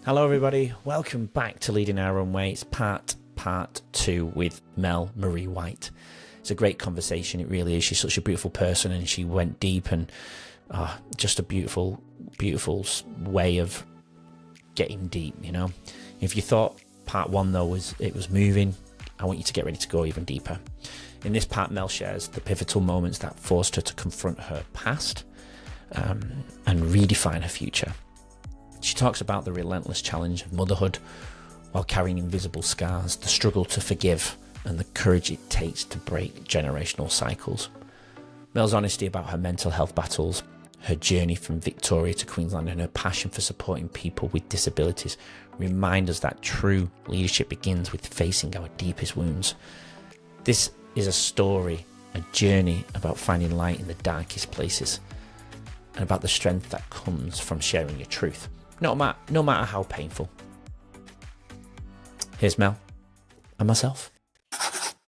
Hello, everybody. Welcome back to Leading Our Own Way. It's part two with Mel Maree White. It's a great conversation. It really is. She's such a beautiful person, and she went deep and just a beautiful way of getting deep. You know, if you thought part one though was moving, I want you to get ready to go even deeper. In this part, Mel shares the pivotal moments that forced her to confront her past and redefine her future. She talks about the relentless challenge of motherhood while carrying invisible scars, the struggle to forgive, and the courage it takes to break generational cycles. Mel's honesty about her mental health battles, her journey from Victoria to Queensland, and her passion for supporting people with disabilities remind us that true leadership begins with facing our deepest wounds. This is a story, a journey about finding light in the darkest places, and about the strength that comes from sharing your truth, no matter how painful. Here's Mel and myself.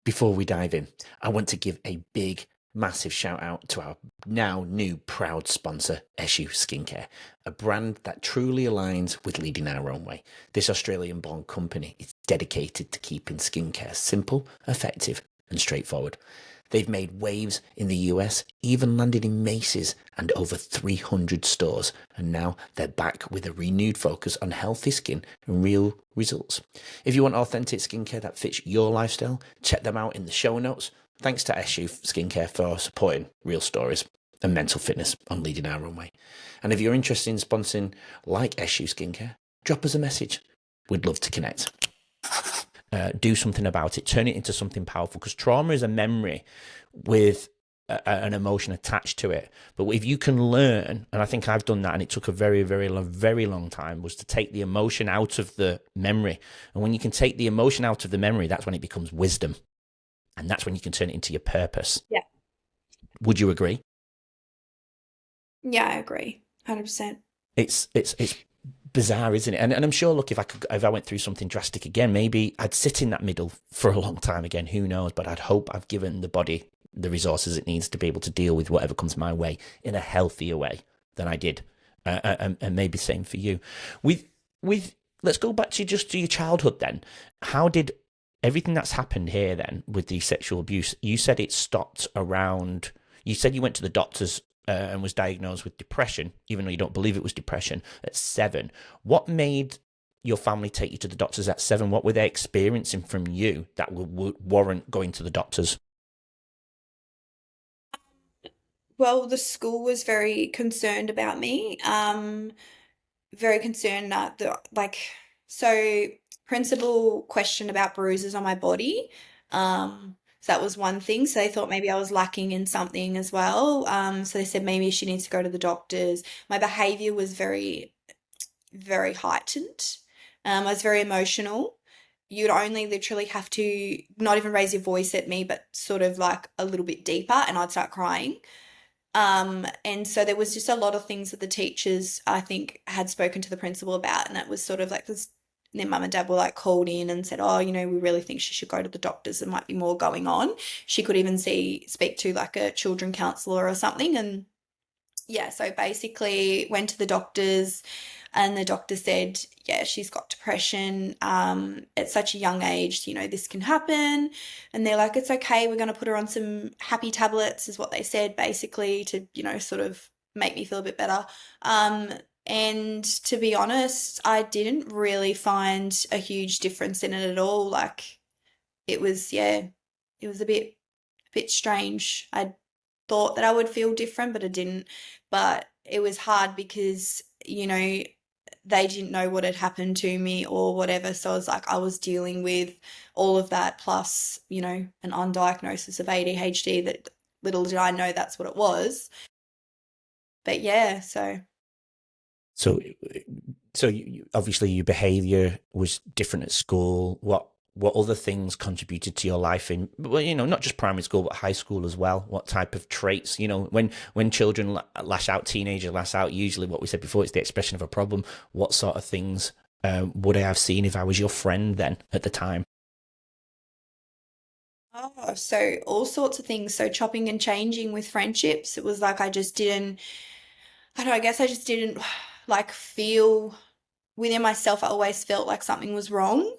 Before we dive in, I want to give a big, massive shout out to our now new proud sponsor, Eshu Skincare, a brand that truly aligns with Leading Our Own Way. This Australian-born company is dedicated to keeping skincare simple, effective, and straightforward. They've made waves in the US, even landed in Macy's and over 300 stores, and now they're back with a renewed focus on healthy skin and real results. If you want authentic skincare that fits your lifestyle, check them out in the show notes. Thanks to Eshu Skincare for supporting real stories and mental fitness on Leading Our Own Way. And if you're interested in sponsoring like Eshu Skincare, drop us a message. We'd love to connect. Do something about it, turn it into something powerful, because trauma is a memory with an emotion attached to it. But if you can learn, and I think I've done that, and it took a very long time, was to take the emotion out of the memory. And when you can take the emotion out of the memory, that's when it becomes wisdom, and that's when you can turn it into your purpose. Yeah. Would you agree? Yeah, I agree. 100%. It's bizarre, isn't it? And I'm sure, look, if I went through something drastic again, maybe I'd sit in that middle for a long time again. Who knows? But I'd hope I've given the body the resources it needs to be able to deal with whatever comes my way in a healthier way than I did. And maybe same for you. With let's go back to your childhood then. How did everything that's happened here then with the sexual abuse? You said it stopped around. You said you went to the doctors and was diagnosed with depression, even though you don't believe it was depression, at 7. What made your family take you to the doctors at 7? What were they experiencing from you that would warrant going to the doctors? Well, the school was very concerned about me. Very concerned that so principal questioned about bruises on my body. So that was one thing. So they thought maybe I was lacking in something as well. So they said maybe she needs to go to the doctors. My behavior was very heightened. I was very emotional. You'd only literally have to not even raise your voice at me, but sort of like a little bit deeper, and I'd start crying. And so there was just a lot of things that the teachers, I think, had spoken to the principal about, and that was sort of like this. And then mum and dad were like called in and said, "Oh, we really think she should go to the doctors. There might be more going on." She could even speak to like a children counsellor or something. And yeah, so basically went to the doctors, and the doctor said, yeah, she's got depression at such a young age, this can happen. And they're like, it's okay, we're going to put her on some happy tablets, is what they said, basically, to, sort of make me feel a bit better. And to be honest, I didn't really find a huge difference in it at all. Like, it was, yeah, it was a bit strange. I thought that I would feel different, but I didn't. But it was hard because, they didn't know what had happened to me or whatever. So it's like I was dealing with all of that plus, an undiagnosis of ADHD that little did I know that's what it was. But yeah, so. So, obviously your behaviour was different at school. What other things contributed to your life in, well, not just primary school, but high school as well? What type of traits, when children lash out, teenagers lash out, usually what we said before, it's the expression of a problem. What sort of things would I have seen if I was your friend then at the time? Oh, so all sorts of things. So chopping and changing with friendships. It was like I just didn't, I don't know, I guess I just didn't like feel within myself, I always felt like something was wrong.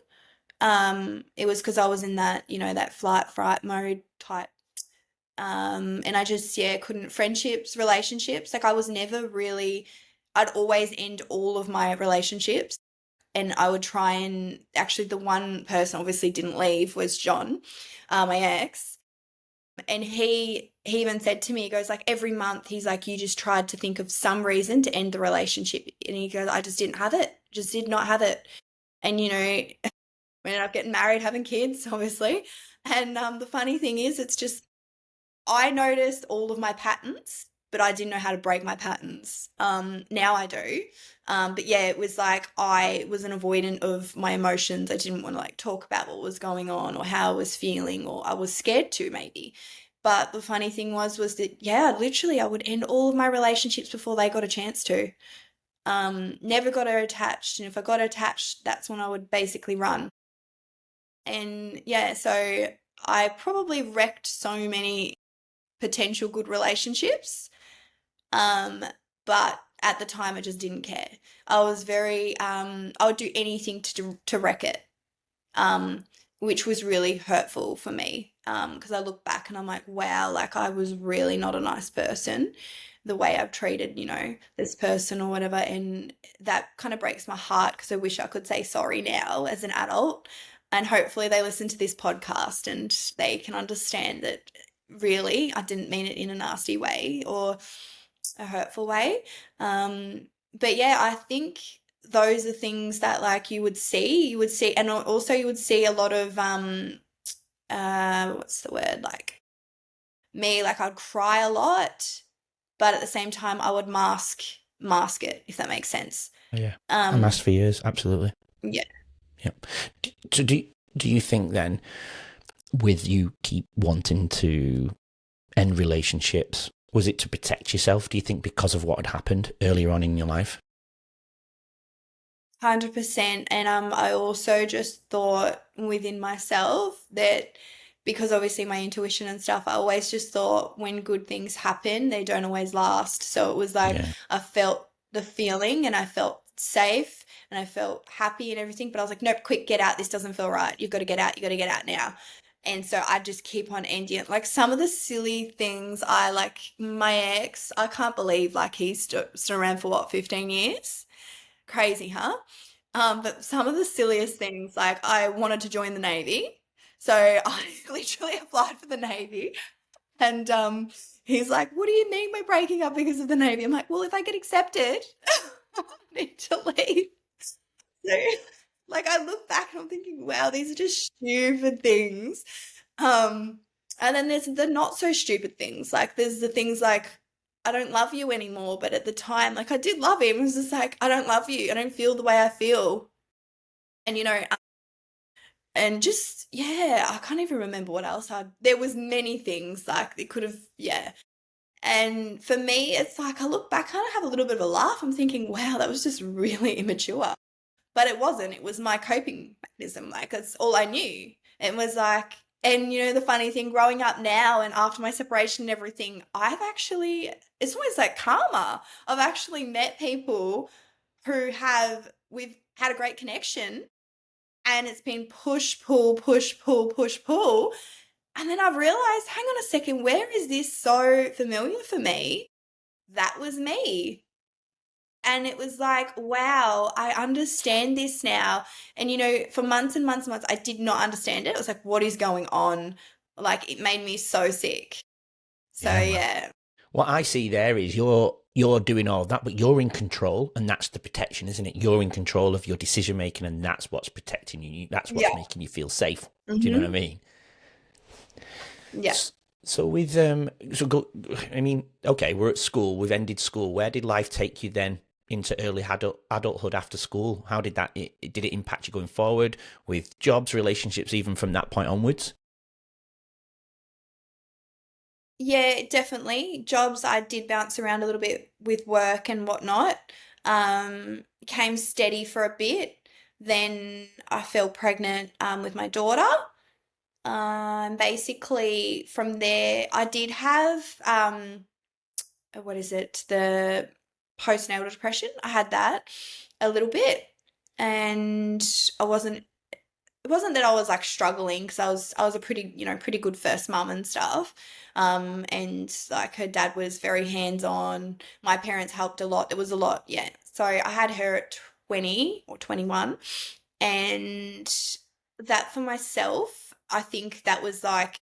It was because I was in that, that flight fright mode type. And I just, yeah, couldn't, friendships, relationships, like I was never really, I'd always end all of my relationships, and I would try and actually the one person obviously didn't leave was John, my ex. And he even said to me, he goes like every month, he's like, you just tried to think of some reason to end the relationship. And he goes, I just didn't have it, just did not have it. And we ended up getting married, having kids, obviously. And the funny thing is, it's just I noticed all of my patterns, but I didn't know how to break my patterns. Now I do. But yeah, it was like I was an avoidant of my emotions. I didn't want to like talk about what was going on or how I was feeling, or I was scared to maybe. But the funny thing was that yeah, literally I would end all of my relationships before they got a chance to. Never got attached, and if I got attached, that's when I would basically run. And yeah, so I probably wrecked so many potential good relationships. Um, but at the time, I just didn't care. I was very, I would do anything to wreck it, um, which was really hurtful for me. Because I look back and I'm like, wow, like I was really not a nice person, the way I've treated, this person or whatever. And that kind of breaks my heart because I wish I could say sorry now as an adult. And hopefully they listen to this podcast and they can understand that really I didn't mean it in a nasty way or a hurtful way. But yeah, I think those are things that like you would see, and also you would see a lot of what's the word, like me, like I'd cry a lot, but at the same time I would mask it, if that makes sense. Yeah. I'm Um asked for years, absolutely. yeah. Yeah. So do you think then, with you keep wanting to end relationships, was it to protect yourself? Do you think because of what had happened earlier on in your life? 100%. And I also just thought within myself that because obviously my intuition and stuff, I always just thought when good things happen, they don't always last. So it was like Yeah. I felt the feeling and I felt safe and I felt happy and everything. But I was like, nope, quick, get out. This doesn't feel right. You've got to get out. You got to get out now. And so I just keep on ending it. Like some of the silly things I like, my ex, I can't believe like he's stood around for what, 15 years? Crazy, huh? But some of the silliest things, like I wanted to join the Navy. So I literally applied for the Navy, and he's like, "What do you mean we're breaking up because of the Navy?" I'm like, "Well, if I get accepted, I need to leave." So, like, I look back and I'm thinking, wow, these are just stupid things. Um, and then there's the not so stupid things. Like, there's the things like, I don't love you anymore. But at the time, like, I did love him. It was just like, I don't love you. I don't feel the way I feel. And, and just, yeah, I can't even remember what else there was many things like it could have, yeah. And for me, it's like, I look back, I kind of have a little bit of a laugh. I'm thinking, wow, that was just really immature. But it wasn't. It was my coping mechanism. Like, it's all I knew. It was like, and the funny thing, growing up now and after my separation and everything, it's almost like karma. I've actually met people we've had a great connection, and it's been push, pull, push, pull, push, pull. And then I've realized, hang on a second, where is this so familiar for me? That was me. And it was like, wow, I understand this now. And, for months and months and months, I did not understand it. It was like, what is going on? Like, it made me so sick. So, Yeah, well, yeah. what I see there is you're doing all that, but you're in control, and that's the protection, isn't it? You're in control of your decision making, and that's what's protecting you. That's what's Yeah. making you feel safe. Do you know what I Hmm. mean? Yeah. So with so go. I mean, okay, we're at school. We've ended school. Where did life take you then into early adulthood after school? How did did it impact you going forward with jobs, relationships, even from that point onwards? Yeah, definitely. Jobs, I did bounce around a little bit with work and whatnot. Came steady for a bit. Then I fell pregnant with my daughter. Basically from there, I did have what is it? The postnatal depression. I had that a little bit. and I wasn't it wasn't that I was like struggling because I was a pretty, pretty good first mum and stuff. And like her dad was very hands-on. My parents helped a lot. There was a lot, yeah. So I had her at 20 or 21, and that for myself, I think that was like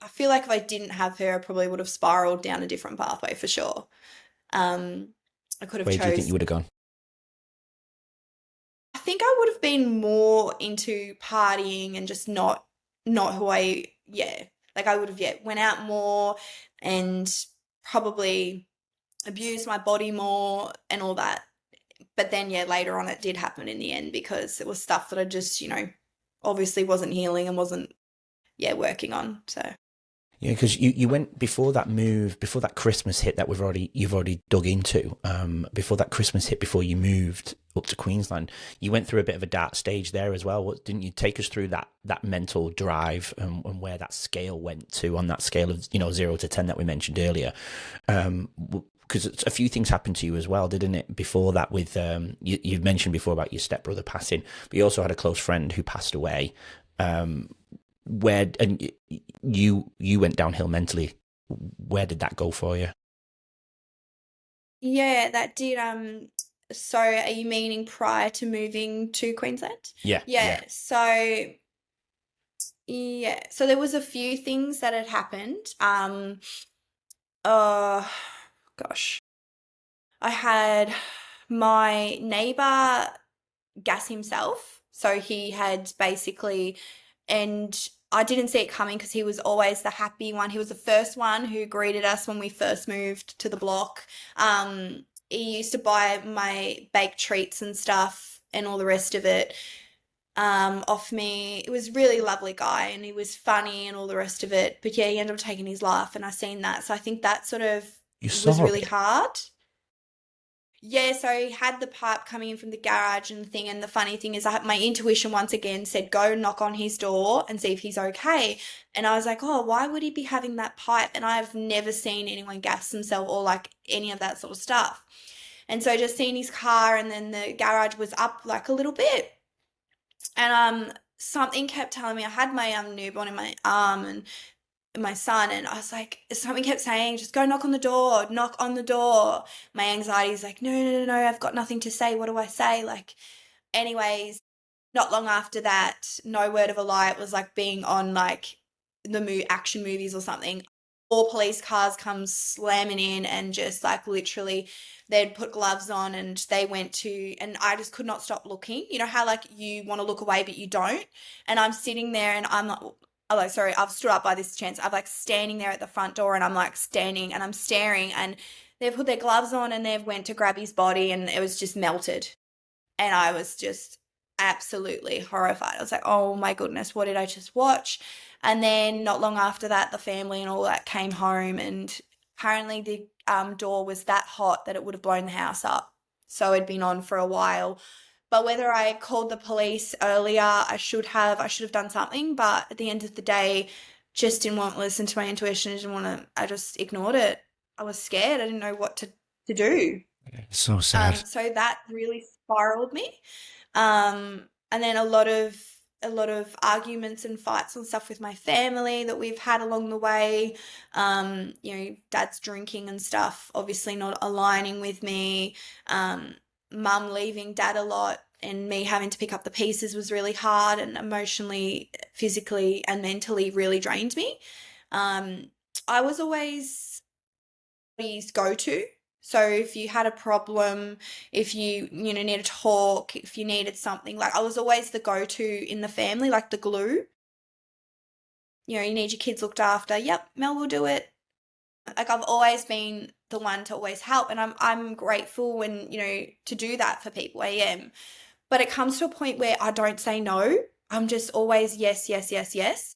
I feel like if I didn't have her, I probably would have spiraled down a different pathway for sure. Um, I could have Where do you think chose you would have gone? I think I would have been more into partying and just not who I yeah. Like I would have went out more and probably abused my body more and all that. But then later on it did happen in the end because it was stuff that I just, obviously wasn't healing and wasn't working on. So Yeah, because you went before that move, before that Christmas hit that you've already dug into. Before that Christmas hit, before you moved up to Queensland, you went through a bit of a dark stage there as well. Didn't you take us through that mental drive and where that scale went to on that scale of 0 to 10 that we mentioned earlier? Because a few things happened to you as well, didn't it? Before that, with you've mentioned before about your stepbrother passing, but you also had a close friend who passed away. Where and you went downhill mentally. Where did that go for you? yeah, that did so are you meaning prior to moving to Queensland? Yeah, yeah. Yeah, so so there was a few things that had happened. Uh, gosh, I had my neighbor gas himself. So he had basically, and I didn't see it coming because he was always the happy one. He was the first one who greeted us when we first moved to the block. He used to buy my baked treats and stuff and all the rest of it off me. It was really lovely guy and he was funny and all the rest of it. But yeah, he ended up taking his life and I seen that. So I think that sort of You was saw really it. hard. Yeah, so he had the pipe coming in from the garage and the thing, and the funny thing is, my intuition once again said, go knock on his door and see if he's okay. And I was like, oh, why would he be having that pipe? And I've never seen anyone gas themselves or like any of that sort of stuff. And so just seeing his car, and then the garage was up like a little bit, and something kept telling me I had my newborn in my arm and my son, and I was like, something kept saying, just go knock on the door, knock on the door. My anxiety is like, no, no, no, no, I've got nothing to say. What do I say? Like, anyways, not long after that, no word of a lie, it was like being on like the action movies or something. All police cars come slamming in and just like literally they'd put gloves on and they went to, and I just could not stop looking. You know how like you want to look away but you don't? And I'm sitting there and I'm like, oh, like, sorry, I've stood up by this chance. I'm like standing there at the front door and I'm like standing and I'm staring, and they've put their gloves on and they've went to grab his body and it was just melted. And I was just absolutely horrified. I was like, oh my goodness, what did I just watch? And then not long after that, the family and all that came home, and apparently the door was that hot that it would have blown the house up. So it'd been on for a while. But whether I called the police earlier, I should have done something. But at the end of the day, just didn't want to listen to my intuition. I just ignored it. I was scared. I didn't know what to do. So sad. So that really spiraled me. And then a lot of arguments and fights and stuff with my family that we've had along the way. Dad's drinking and stuff, obviously not aligning with me. Mum leaving dad a lot and me having to pick up the pieces was really hard and emotionally, physically, and mentally really drained me. Um, I was always his go-to. So if you had a problem, if you need to talk, if you needed something, like I was always the go-to in the family, like the glue. You need your kids looked after. Yep, Mel will do it. Like I've always been the one to always help, and I'm grateful when, to do that for people. I am. But it comes to a point where I don't say no. I'm just always yes, yes, yes, yes.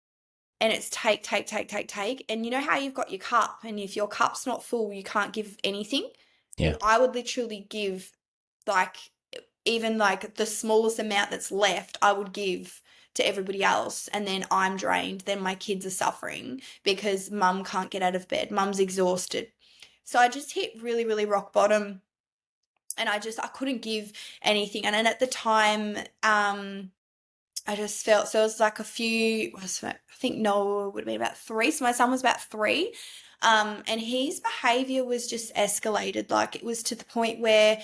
And it's take, take, take, take, take. And you know how you've got your cup, and if your cup's not full, you can't give anything. Yeah. Well, I would literally give like even like the smallest amount that's left, I would give to everybody else. And then I'm drained. Then my kids are suffering because mum can't get out of bed. Mum's exhausted. So I just hit really, really rock bottom. And I couldn't give anything. And then at the time, I just felt, so it was like a few, I think Noah would have been about 3. So my son was about 3. And his behavior was just escalated. Like it was to the point where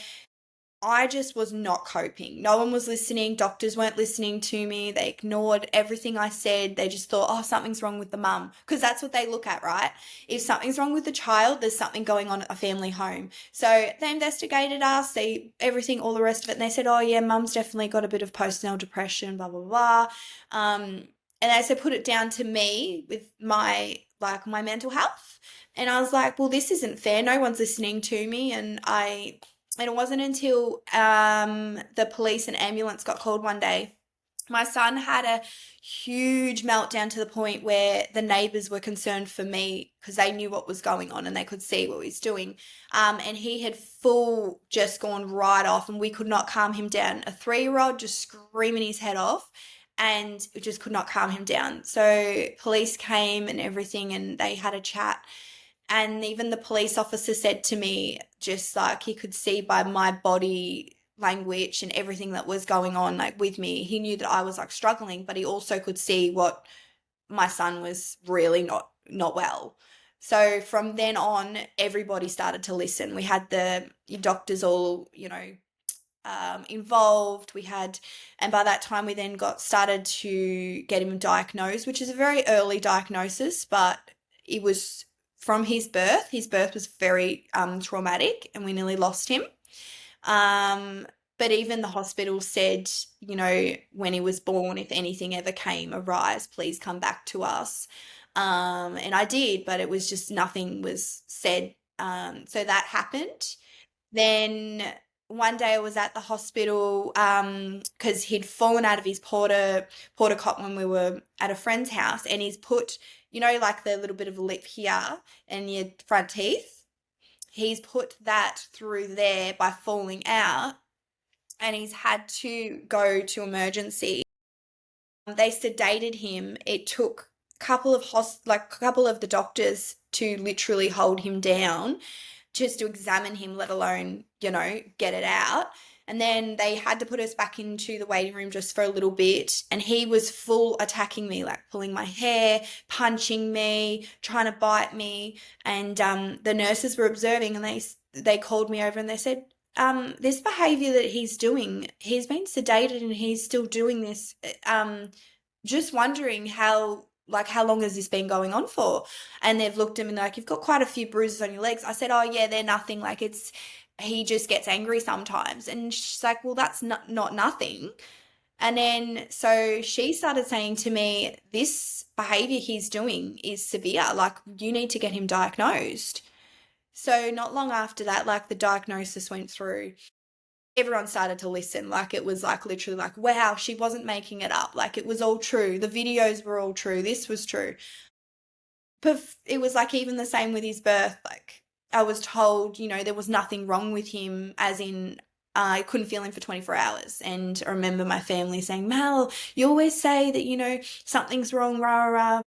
I just was not coping. No one was listening. Doctors weren't listening to me. They ignored everything I said. They just thought, oh, something's wrong with the mum. Because that's what they look at, right? If something's wrong with the child, there's something going on at a family home. So they investigated us, everything, all the rest of it. And they said, oh, yeah, mum's definitely got a bit of postnatal depression, blah, blah, blah. And they said, put it down to me with my mental health. And I was like, well, this isn't fair. No one's listening to me. And it wasn't until the police and ambulance got called one day. My son had a huge meltdown to the point where the neighbours were concerned for me because they knew what was going on and they could see what he was doing. And he had full just gone right off, and we could not calm him down. A 3-year-old just screaming his head off, and we just could not calm him down. So police came and everything, and they had a chat. And even the police officer said to me, just like he could see by my body language and everything that was going on, like with me, he knew that I was like struggling, but he also could see what my son was really not well. So from then on, everybody started to listen. We had the doctors all, involved. And by that time, we then got started to get him diagnosed, which is a very early diagnosis, but it was from his birth. His birth was very traumatic, and we nearly lost him. But even the hospital said, when he was born, if anything ever came arise, please come back to us. And I did, but it was just nothing was said. So that happened. Then one day I was at the hospital because he'd fallen out of his porta cot when we were at a friend's house, and he's put, like the little bit of lip here and your front teeth. He's put that through there by falling out, and he's had to go to emergency. They sedated him. It took a couple of the doctors to literally hold him down just to examine him, let alone, get it out. And then they had to put us back into the waiting room just for a little bit. And he was full attacking me, like pulling my hair, punching me, trying to bite me. And the nurses were observing, and they called me over and they said, this behavior that he's doing, he's been sedated and he's still doing this. Just wondering how long has this been going on for? And they've looked at me like, you've got quite a few bruises on your legs. I said, oh yeah, they're nothing. Like he just gets angry sometimes. And she's like, well, that's not nothing. And then so she started saying to me, this behavior he's doing is severe. Like you need to get him diagnosed. So not long after that, like the diagnosis went through, everyone started to listen. Like it was like literally like, wow, she wasn't making it up. Like it was all true. The videos were all true. This was true. But it was like even the same with his birth. Like I was told, there was nothing wrong with him, as in I couldn't feel him for 24 hours. And I remember my family saying, Mel, you always say that, something's wrong, rah, rah, rah.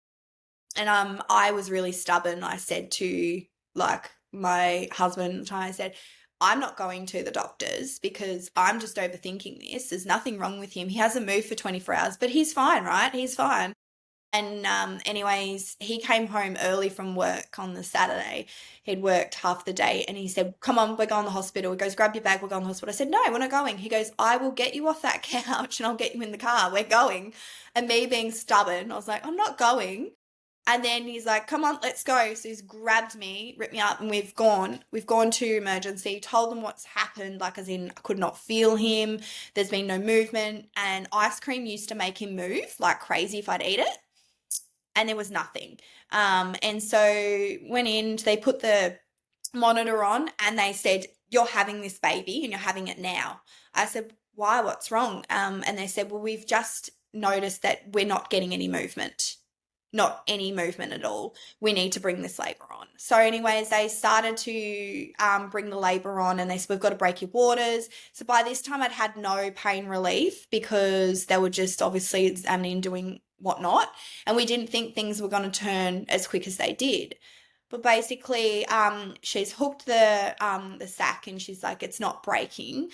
And I was really stubborn. I said to like my husband, I said, I'm not going to the doctors because I'm just overthinking this. There's nothing wrong with him. He hasn't moved for 24 hours, but he's fine, right? He's fine. And anyways, he came home early from work on the Saturday. He'd worked half the day, and he said, come on, we're going to the hospital. He goes, grab your bag, we're going to the hospital. I said, no, we're not going. He goes, I will get you off that couch and I'll get you in the car. We're going. And me being stubborn, I was like, I'm not going. And then he's like, come on, let's go. So he's grabbed me, ripped me up, and we've gone to emergency, told them what's happened, like as in I could not feel him. There's been no movement, and ice cream used to make him move like crazy if I'd eat it. And there was nothing. And so went in, they put the monitor on, and they said, you're having this baby and you're having it now. I said, why, what's wrong? And they said, well, we've just noticed that we're not getting any movement. Not any movement at all. We need to bring this labour on. So anyways, they started to bring the labour on, and they said, we've got to break your waters. So by this time I'd had no pain relief because they were just obviously examining and doing whatnot. And we didn't think things were going to turn as quick as they did. But basically, she's hooked the sack, and she's like, it's not breaking.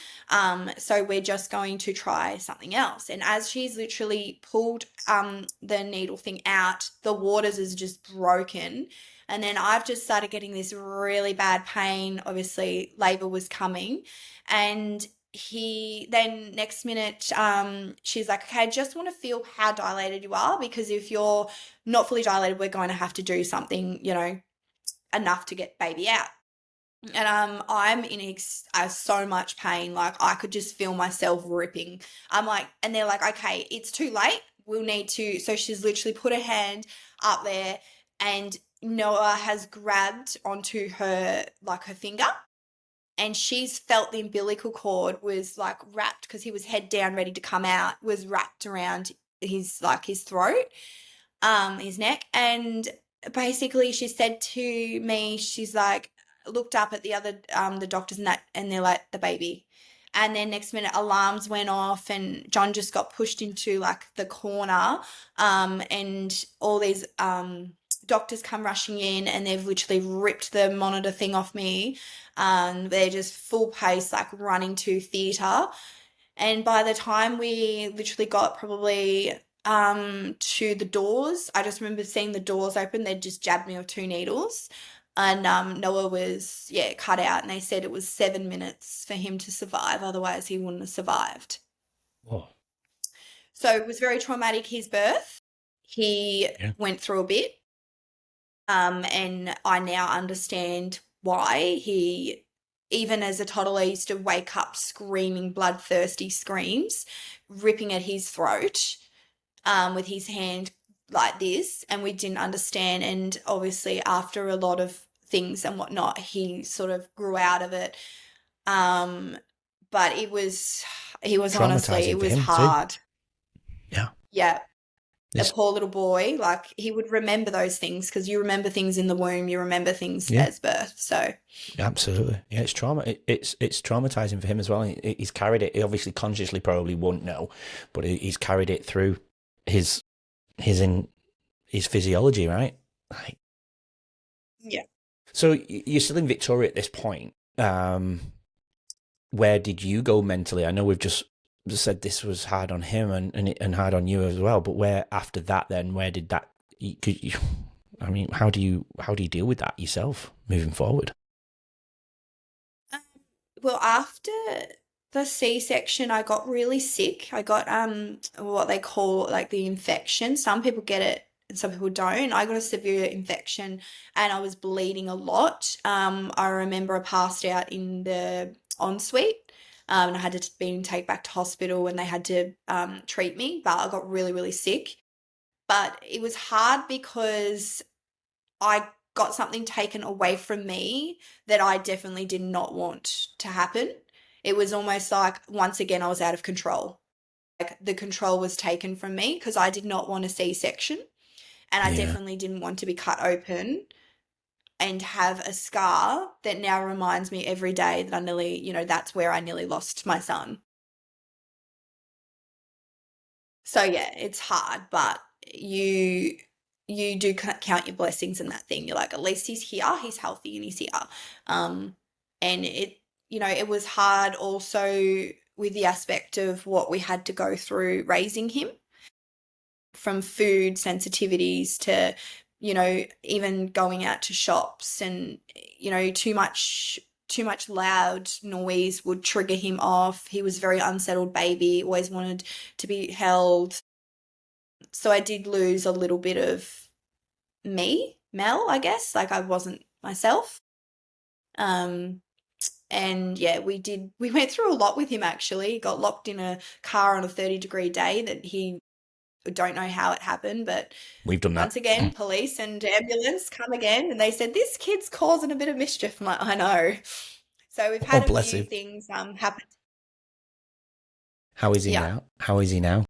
So we're just going to try something else. And as she's literally pulled the needle thing out, the waters is just broken. And then I've just started getting this really bad pain. Obviously, labor was coming. And he then next minute, she's like, okay, I just want to feel how dilated you are, because if you're not fully dilated, we're going to have to do something, enough to get baby out. And I'm in so much pain, like I could just feel myself ripping. I'm like, and they're like, okay, it's too late. We'll need to. So she's literally put her hand up there, and Noah has grabbed onto her, like her finger, and she's felt the umbilical cord was like wrapped, because he was head down ready to come out, was wrapped around his throat, his neck. And basically she said to me, she's like, looked up at the other the doctors and that, and they're like, the baby. And then next minute alarms went off, and John just got pushed into like the corner, and all these doctors come rushing in, and they've literally ripped the monitor thing off me. They're just full pace, like running to theatre. And by the time we literally got probably to the doors, I just remember seeing the doors open. They'd just jabbed me with 2 needles. And Noah was, yeah, cut out. And they said it was 7 minutes for him to survive. Otherwise, he wouldn't have survived. Oh, So it was very traumatic, his birth. He yeah. went through a bit. And I now understand why he, even as a toddler, used to wake up screaming bloodthirsty screams, ripping at his throat, with his hand like this, and we didn't understand. And obviously, after a lot of things and whatnot, he sort of grew out of it. But he was honestly, Traumatizing it for was him too. hard. Yeah. Yeah. A It's, poor little boy, like he would remember those things, because you remember things in the womb, you remember things yeah, as birth. So, absolutely. Yeah, it's trauma. It's traumatizing for him as well. He's carried it. He obviously consciously probably won't know, but he's carried it through his in his physiology, right? Like, yeah. so you're still in Victoria at this point. Where did you go mentally? I know we've just said this was hard on him and hard on you as well, but where after that then? Where did that? Could you, I mean, how do you deal with that yourself moving forward? Um, well, after the C-section, I got really sick. I got what they call like the infection. Some people get it and some people don't. I got a severe infection, and I was bleeding a lot. I remember I passed out in the ensuite. And I had to be taken back to hospital, and they had to treat me, but I got really, really sick. But it was hard because I got something taken away from me that I definitely did not want to happen. It was almost like once again I was out of control. Like the control was taken from me, because I did not want a C-section, and I Yeah, definitely didn't want to be cut open and have a scar that now reminds me every day that I nearly, that's where I nearly lost my son. So yeah, it's hard, but you you do count your blessings in that thing. You're like, at least he's here, he's healthy, and he's here. Um, and it was hard also with the aspect of what we had to go through raising him, from food sensitivities to, even going out to shops, and too much loud noise would trigger him off. He was a very unsettled baby, always wanted to be held. So I did lose a little bit of me, Mel, I guess. Like I wasn't myself. Um, and yeah, we went through a lot with him actually. He got locked in a car on a 30-degree day that he don't know how it happened, but we've done that. once again, police and ambulance come again, and they said, this kid's causing a bit of mischief. I'm like, I know. So we've Oh, had a bless few him. things happen. How is he Yeah. now? How is he now?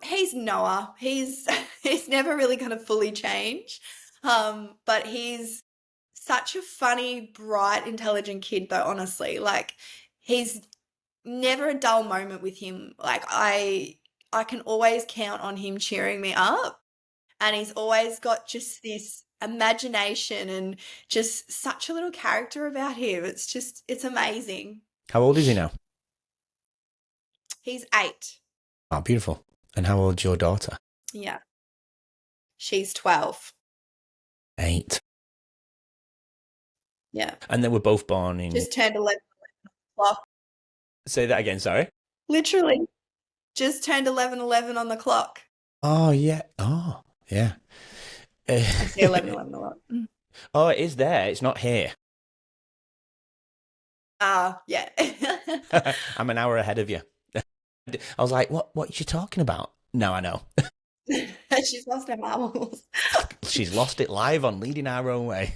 He's Noah. He's he's never really gonna fully change. But he's such a funny, bright, intelligent kid though, honestly. Like he's never a dull moment with him. Like I can always count on him cheering me up. And he's always got just this imagination and just such a little character about him. It's amazing. How old is he now? He's 8. Oh, beautiful. And how old's your daughter? Yeah. She's 12. 8. Yeah. And they were both born in... Just turned 11 o'clock. Say that again, sorry. Literally. Just turned 11:11 on the clock. Oh, yeah. Oh, yeah. I say 11:11 a lot. Oh, it is there. It's not here. Yeah. I'm an hour ahead of you. I was like, what are you talking about? Now I know. She's lost her marbles. She's lost it live on Leading Our Own Way.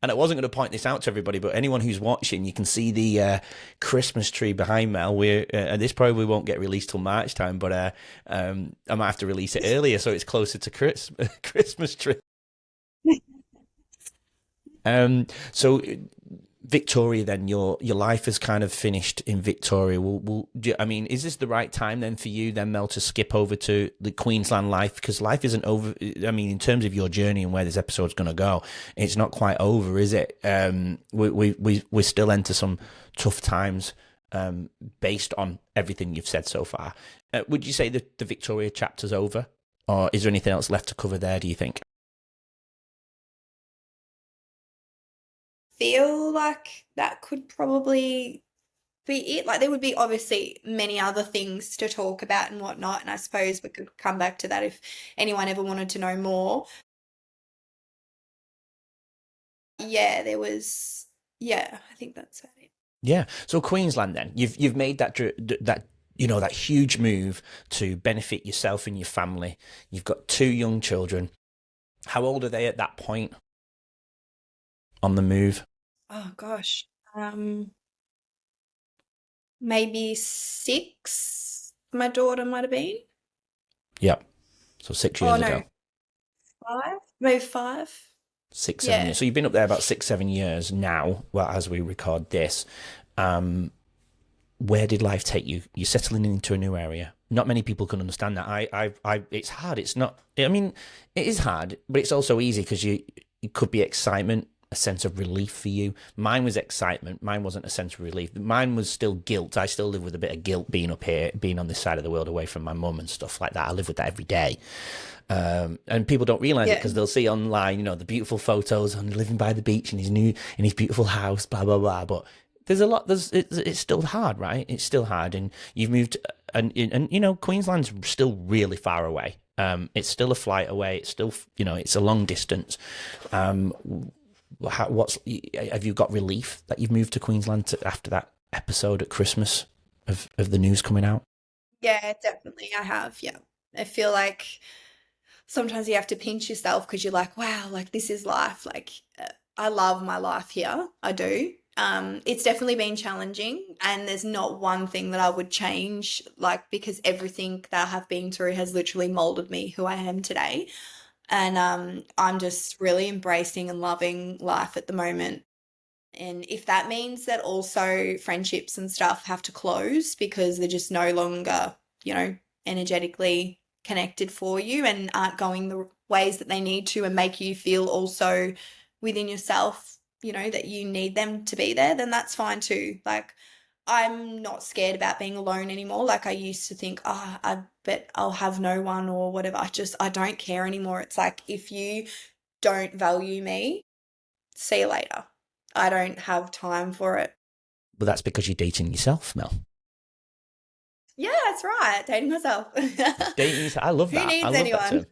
And I wasn't going to point this out to everybody, but anyone who's watching, you can see the Christmas tree behind Mel. This probably won't get released till March time, but I might have to release it earlier so it's closer to Christmas tree. So Victoria, then your life has kind of finished in Victoria. I mean, is this the right time then for you then, Mel, to skip over to the Queensland life? Because life isn't over. I mean, in terms of your journey and where this episode's going to go, it's not quite over, is it? We still enter some tough times based on everything you've said so far. Would you say that the Victoria chapter's over, or is there anything else left to cover there, do you think? Feel like that could probably be it. Like there would be obviously many other things to talk about and whatnot, and I suppose we could come back to that if anyone ever wanted to know more. Yeah, I think that's about it. Yeah. So Queensland, then you've made that that huge move to benefit yourself and your family. You've got 2 young children. How old are they at that point on the move? Oh gosh. Maybe 6. My daughter might have been. Yep. So 6 years ago. 5. Maybe 5. 6, 7 years. So you've been up there about 6, 7 years now. Well, as we record this, where did life take you? You're settling into a new area. Not many people can understand that. It's hard. It's not. I mean, it is hard, but it's also easy because it could be excitement, a sense of relief for you. Mine was excitement. Mine wasn't a sense of relief. Mine was still guilt. I still live with a bit of guilt being up here, being on this side of the world away from my mum and stuff like that. I live with that every day. And people don't realize it because they'll see online, the beautiful photos on living by the beach in his beautiful house, blah, blah, blah. But it's still hard, right? It's still hard. And you've moved and Queensland's still really far away. It's still a flight away. It's still, it's a long distance. Have you got relief that you've moved to Queensland after that episode at Christmas of the news coming out? Yeah, definitely. I have. Yeah. I feel like sometimes you have to pinch yourself because you're like, wow, like this is life. Like I love my life here. I do. It's definitely been challenging, and there's not one thing that I would change, like, because everything that I have been through has literally molded me who I am today. And I'm just really embracing and loving life at the moment. And if that means that also friendships and stuff have to close because they're just no longer, energetically connected for you and aren't going the ways that they need to and make you feel also within yourself, that you need them to be there, then that's fine too. Like, I'm not scared about being alone anymore. Like I used to think, I bet I'll have no one or whatever. I don't care anymore. It's like, if you don't value me, see you later. I don't have time for it. But that's because you're dating yourself, Mel. Yeah, that's right. Dating myself. Dating yourself. I love that. Who needs I love anyone? that term.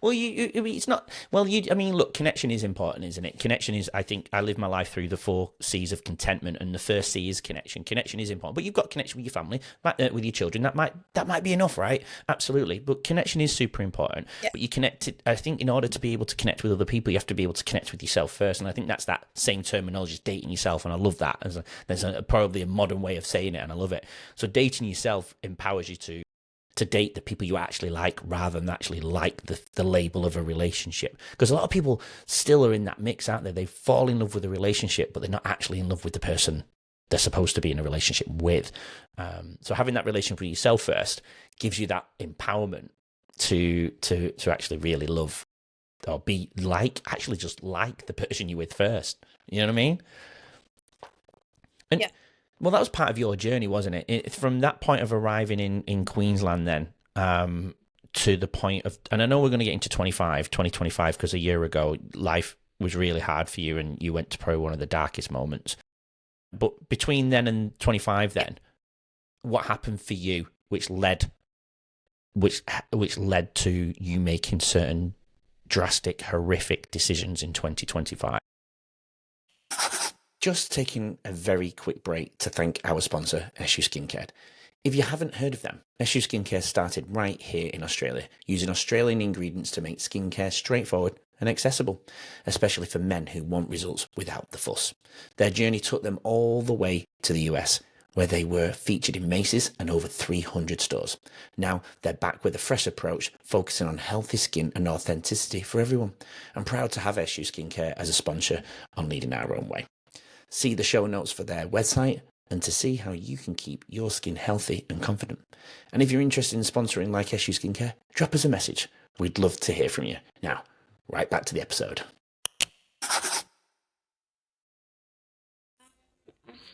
Well, it's not. Well, look, connection is important, isn't it? Connection is. I think I live my life through the 4 C's of contentment, and the first C is connection. Connection is important, but you've got connection with your family, with your children. That might be enough, right? Absolutely, but connection is super important. Yeah. But you connect it. I think in order to be able to connect with other people, you have to be able to connect with yourself first, and I think that's that same terminology, is dating yourself, and I love that. There's probably a modern way of saying it, and I love it. So dating yourself empowers you to date the people you actually like rather than actually like the label of a relationship. Because a lot of people still are in that mix, aren't they? They fall in love with a relationship, but they're not actually in love with the person they're supposed to be in a relationship with. So having that relationship with yourself first gives you that empowerment to actually really love or be like, actually just like the person you're with first. You know what I mean? And Yeah. well, that was part of your journey, wasn't it? From that point of arriving in Queensland then, to the point of, and I know we're going to get into 2025, because a year ago, life was really hard for you and you went to probably one of the darkest moments. But between then and 25 then, what happened for you which led to you making certain drastic, horrific decisions in 2025? Just taking a very quick break to thank our sponsor, SU Skincare. If you haven't heard of them, SU Skincare started right here in Australia, using Australian ingredients to make skincare straightforward and accessible, especially for men who want results without the fuss. Their journey took them all the way to the US, where they were featured in Macy's and over 300 stores. Now they're back with a fresh approach, focusing on healthy skin and authenticity for everyone. I'm proud to have SU Skincare as a sponsor on Leading Our Own Way. See the show notes for their website and to see how you can keep your skin healthy and confident. And if you're interested in sponsoring like SU Skincare, drop us a message. We'd love to hear from you. Now, right back to the episode.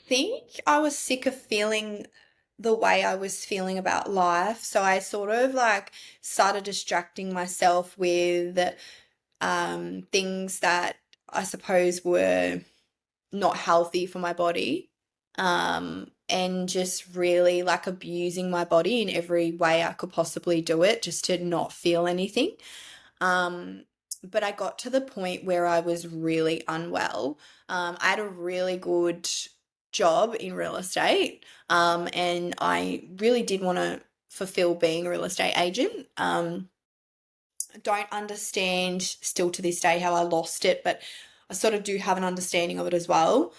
Think I was sick of feeling the way I was feeling about life. So I sort of like started distracting myself with things that I suppose were not healthy for my body. And just really like abusing my body in every way I could possibly do it just to not feel anything. Um, but I got to the point where I was really unwell. I had a really good job in real estate, and I really did want to fulfill being a real estate agent. Don't understand still to this day how I lost it, but I sort of do have an understanding of it as well,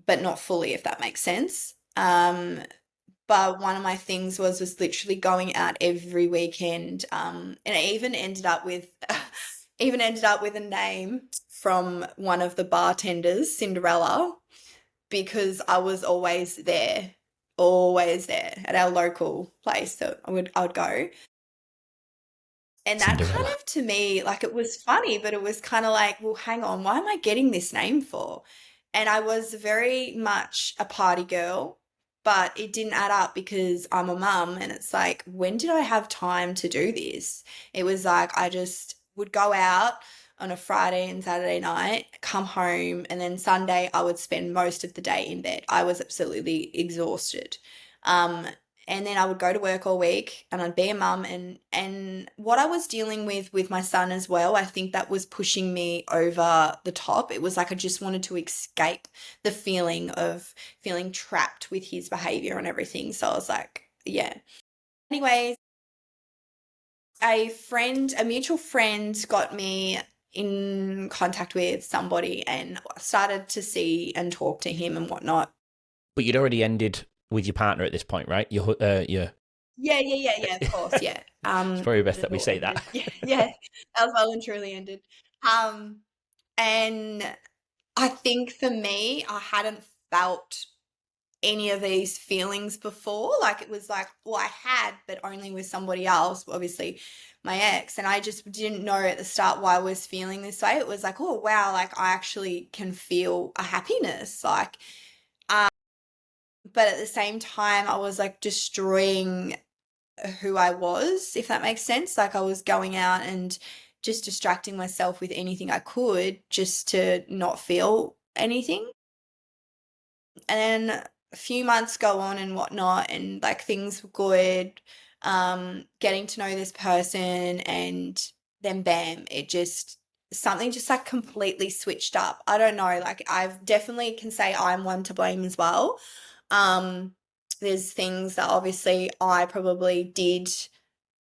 but not fully, if that makes sense. But one of my things was literally going out every weekend, and it even ended up with even ended up with a name from one of the bartenders, Cinderella, because I was always there at our local place that I would go. And that kind Cinderella. of to me, like it was funny, but it was kind of like, well, hang on, why am I getting this name for? And I was very much a party girl, but it didn't add up because I'm a mum and it's like, when did I have time to do this? It was like I just would go out on a Friday and Saturday night, come home, and then Sunday I would spend most of the day in bed. I was absolutely exhausted. Um, and then I would go to work all week and I'd be a mum, and what I was dealing with my son as well, I think that was pushing me over the top. It was like I just wanted to escape the feeling of feeling trapped with his behavior and everything. So I was like, yeah. Anyways, a mutual friend got me in contact with somebody and started to see and talk to him and whatnot. But you'd already ended with your partner at this point, right? Your Yeah, of course, yeah. It's probably best It that we all say ended. that. Yeah, that was well and truly ended. Um, and I think for me, I hadn't felt any of these feelings before. Like it was like, well, I had, but only with somebody else, obviously my ex. And I just didn't know at the start why I was feeling this way. It was like, oh wow, like I actually can feel a happiness. Like, um, but at the same time, I was like destroying who I was, if that makes sense. Like I was going out and just distracting myself with anything I could just to not feel anything. And then a few months go on and whatnot, and like things were good, getting to know this person, and then bam, it just something just like completely switched up. I don't know, like I've definitely can say I'm one to blame as well. Um, there's things that obviously I probably did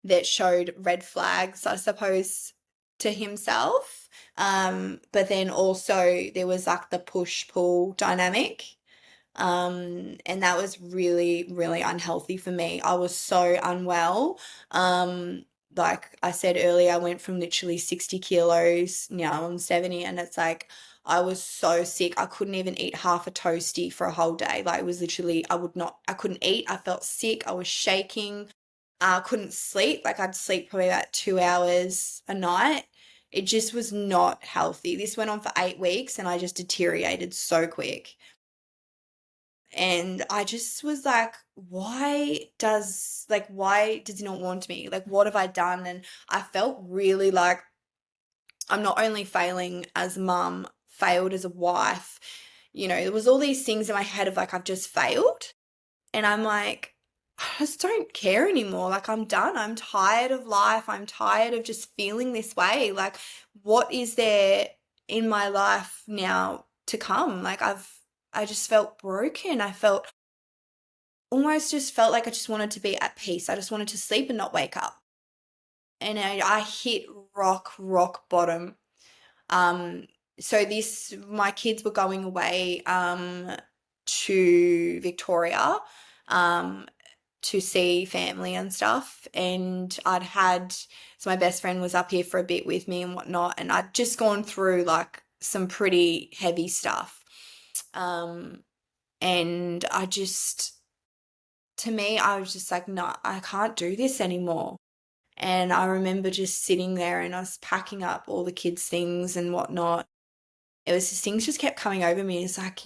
that showed red flags, I suppose, to himself. But then also there was like the push pull dynamic. And that was really, really unhealthy for me. I was so unwell. Like I said earlier, I went from literally 60 kilos, now I'm 70, and it's like I was so sick. I couldn't even eat half a toasty for a whole day. Like it was literally, I couldn't eat. I felt sick. I was shaking. Couldn't sleep. Like I'd sleep probably about 2 hours a night. It just was not healthy. This went on for 8 weeks and I just deteriorated so quick. And I just was like, why does he not want me? Like, what have I done? And I felt really like I'm not only failing as mum, failed as a wife. There was all these things in my head of like, I've just failed. And I'm like, I just don't care anymore. Like, I'm done. I'm tired of life. I'm tired of just feeling this way. Like, what is there in my life now to come? Like, I just felt broken. I felt almost just felt like I just wanted to be at peace. I just wanted to sleep and not wake up. And I hit rock bottom. Um, so my kids were going away to Victoria um, to see family and stuff. And so my best friend was up here for a bit with me and whatnot. And I'd just gone through like some pretty heavy stuff. And to me, I was just like, no, I can't do this anymore. And I remember just sitting there and I was packing up all the kids' things and whatnot. It was just things just kept coming over me. It's like,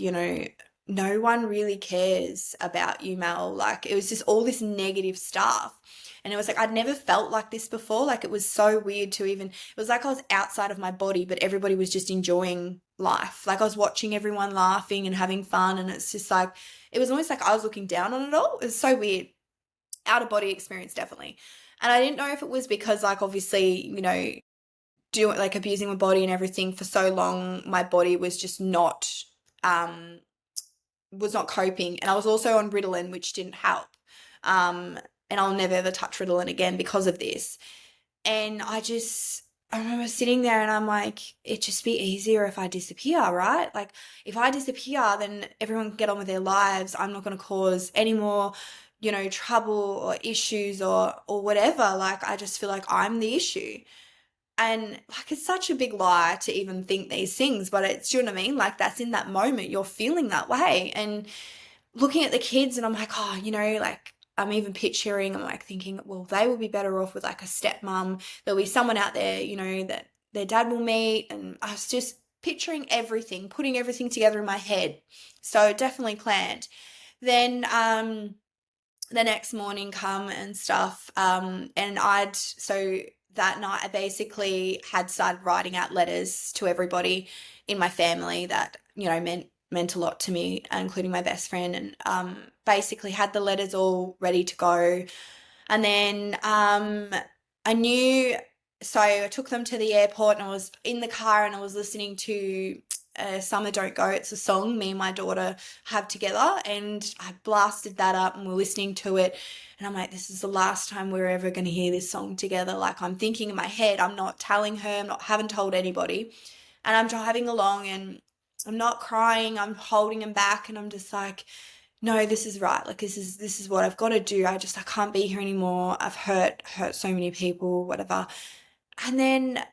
no one really cares about you, Mel. Like it was just all this negative stuff. And it was like, I'd never felt like this before. Like it was so weird it was like I was outside of my body, but everybody was just enjoying life. Like I was watching everyone laughing and having fun. And it's just like, it was almost like I was looking down on it all. It was so weird. Out of body experience, definitely. And I didn't know if it was because like obviously, doing like abusing my body and everything for so long, my body was just um was not coping. And I was also on Ritalin, which didn't help. And I'll never ever touch Ritalin again because of this. And I remember sitting there and I'm like, it'd just be easier if I disappear, right? Like if I disappear, then everyone can get on with their lives. I'm not going to cause any more, trouble or issues or whatever. Like I just feel like I'm the issue. And like it's such a big lie to even think these things, but do you know what I mean? Like that's in that moment you're feeling that way. And looking at the kids and I'm like, oh, like I'm even I'm like thinking, well, they will be better off with like a stepmom. There'll be someone out there, that their dad will meet. And I was just picturing everything, putting everything together in my head. So definitely planned. Then the next morning come and stuff. And so that night I basically had started writing out letters to everybody in my family that, meant a lot to me, including my best friend, and basically had the letters all ready to go. And then I knew, so I took them to the airport and I was in the car and I was listening to Summer Don't Go. It's a song me and my daughter have together, and I blasted that up and we're listening to it. And I'm like, this is the last time we're ever going to hear this song together. Like I'm thinking in my head, I'm not telling her, haven't told anybody. And I'm driving along and I'm not crying, I'm holding him back and I'm just like, no, this is right. Like this is what I've got to do. I can't be here anymore. I've hurt so many people, whatever. And then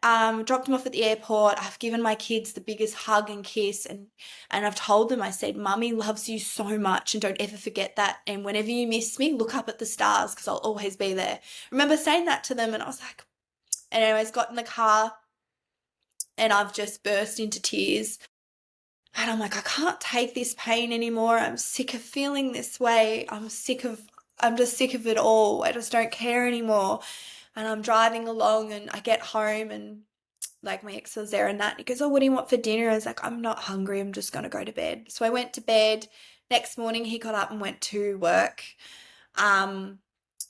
dropped them off at the airport. I've given my kids the biggest hug and kiss, and I've told them, I said, Mummy loves you so much and don't ever forget that. And whenever you miss me, look up at the stars because I'll always be there. I remember saying that to them and I was like, and anyways, got in the car and I've just burst into tears. And I'm like, I can't take this pain anymore. I'm sick of feeling this way. I'm just sick of it all. I just don't care anymore. And I'm driving along and I get home and like my ex was there and that. And he goes, oh, what do you want for dinner? I was like, I'm not hungry. I'm just going to go to bed. So I went to bed. Next morning he got up and went to work. Um,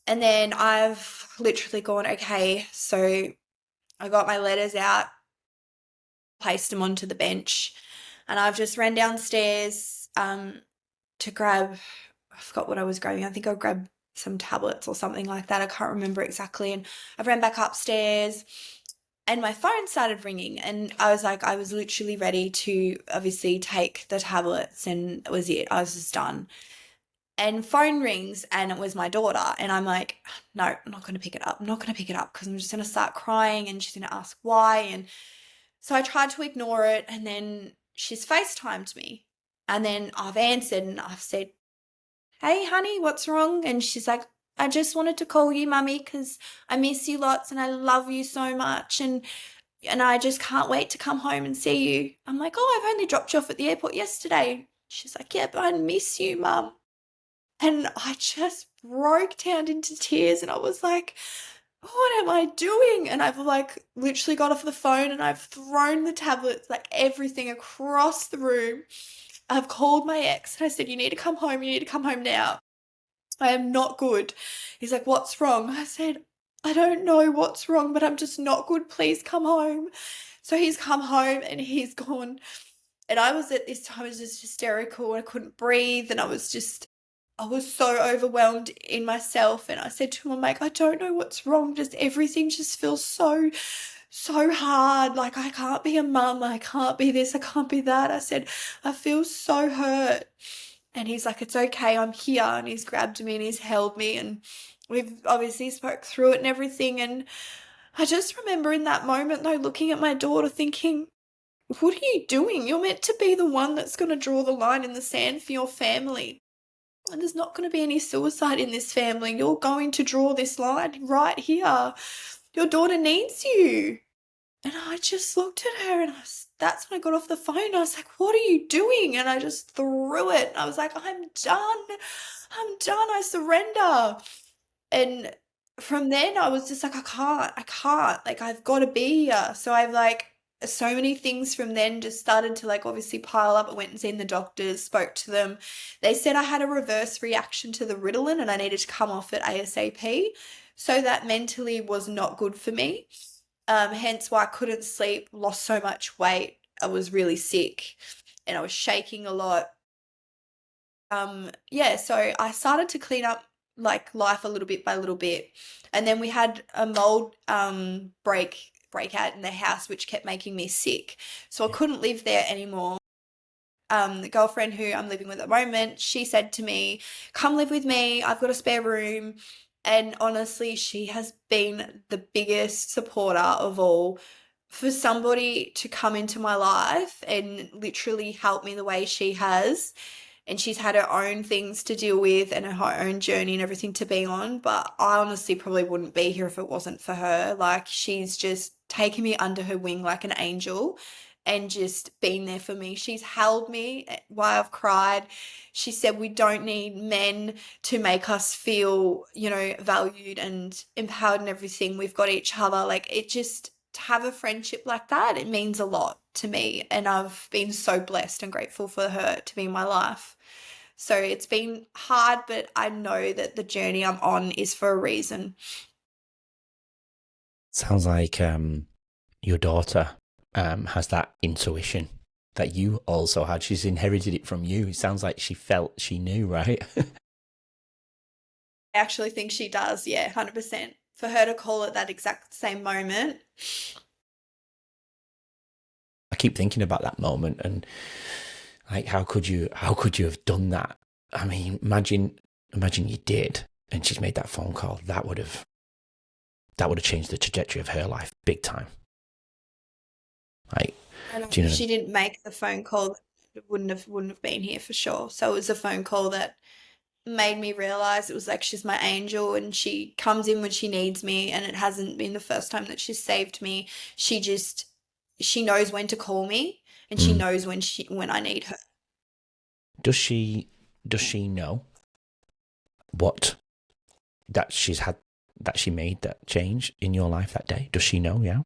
and then I've literally gone, okay, so I got my letters out, placed them onto the bench, and I've just ran downstairs to grab, I forgot what I was grabbing. I think I grabbed some tablets or something like that. I can't remember exactly. And I ran back upstairs and my phone started ringing and I was literally ready to obviously take the tablets and that was it. I was just done. And phone rings and it was my daughter and I'm like, no, I'm not going to pick it up. I'm not going to pick it up because I'm just going to start crying and she's going to ask why. And so I tried to ignore it and then she's FaceTimed me. And then I've answered and I've said, hey, honey, what's wrong? And she's like, I just wanted to call you, Mummy, because I miss you lots and I love you so much, and I just can't wait to come home and see you. I'm like, oh, I've only dropped you off at the airport yesterday. She's like, yeah, but I miss you, Mum. And I just broke down into tears and I was like, what am I doing? And I've like literally got off the phone and I've thrown the tablets, like everything across the room. I've called my ex and I said, you need to come home. You need to come home now. I am not good. He's like, what's wrong? I said, I don't know what's wrong, but I'm just not good. Please come home. So he's come home and he's gone. And I was at this time, I was just hysterical. I couldn't breathe. And I was so overwhelmed in myself. And I said to him, I'm like, I don't know what's wrong. Just everything just feels so hard. Like, I can't be a mum. I can't be this. I can't be that. I said, I feel so hurt. And he's like, it's okay, I'm here. And he's grabbed me and he's held me. And we've obviously spoke through it and everything. And I just remember in that moment, though, looking at my daughter thinking, what are you doing? You're meant to be the one that's going to draw the line in the sand for your family. And there's not going to be any suicide in this family. You're going to draw this line right here. Your daughter needs you. And I just looked at her and that's when I got off the phone. I was like, what are you doing? And I just threw it. I was like, I'm done. I'm done. I surrender. And from then I was just like, I can't. Like, I've got to be here. So I've like, so many things from then just started to like obviously pile up. I went and seen the doctors, spoke to them. They said I had a reverse reaction to the Ritalin and I needed to come off it ASAP. So that mentally was not good for me. Hence why I couldn't sleep, lost so much weight. I was really sick and I was shaking a lot. Yeah, so I started to clean up like life a little bit by little bit. And then we had a mold breakout in the house which kept making me sick. So I couldn't live there anymore. The girlfriend who I'm living with at the moment, she said to me, come live with me, I've got a spare room. And honestly, she has been the biggest supporter of all. For somebody to come into my life and literally help me the way she has, and she's had her own things to deal with and her own journey and everything to be on, but I honestly probably wouldn't be here if it wasn't for her. Like, she's just taken me under her wing like an angel and just been there for me. She's held me while I've cried. She said we don't need men to make us feel, valued and empowered and everything. We've got each other. Like, it just, to have a friendship like that, it means a lot to me. And I've been so blessed and grateful for her to be in my life. So it's been hard, but I know that the journey I'm on is for a reason. Sounds like your daughter has that intuition that you also had. She's inherited it from you. It sounds like she felt she knew, right? I actually think she does, yeah, 100%. For her to call it that exact same moment. I keep thinking about that moment and like, how could you have done that? I mean, imagine you did, and she's made that phone call. That would have changed the trajectory of her life big time. Like, if she didn't make the phone call, it wouldn't have been here for sure. So it was a phone call that made me realize it was like she's my angel and she comes in when she needs me, and it hasn't been the first time that she's saved me. She knows when to call me and she knows when I need her. Does she know what that she made that change in your life that day? Does she know? Yeah.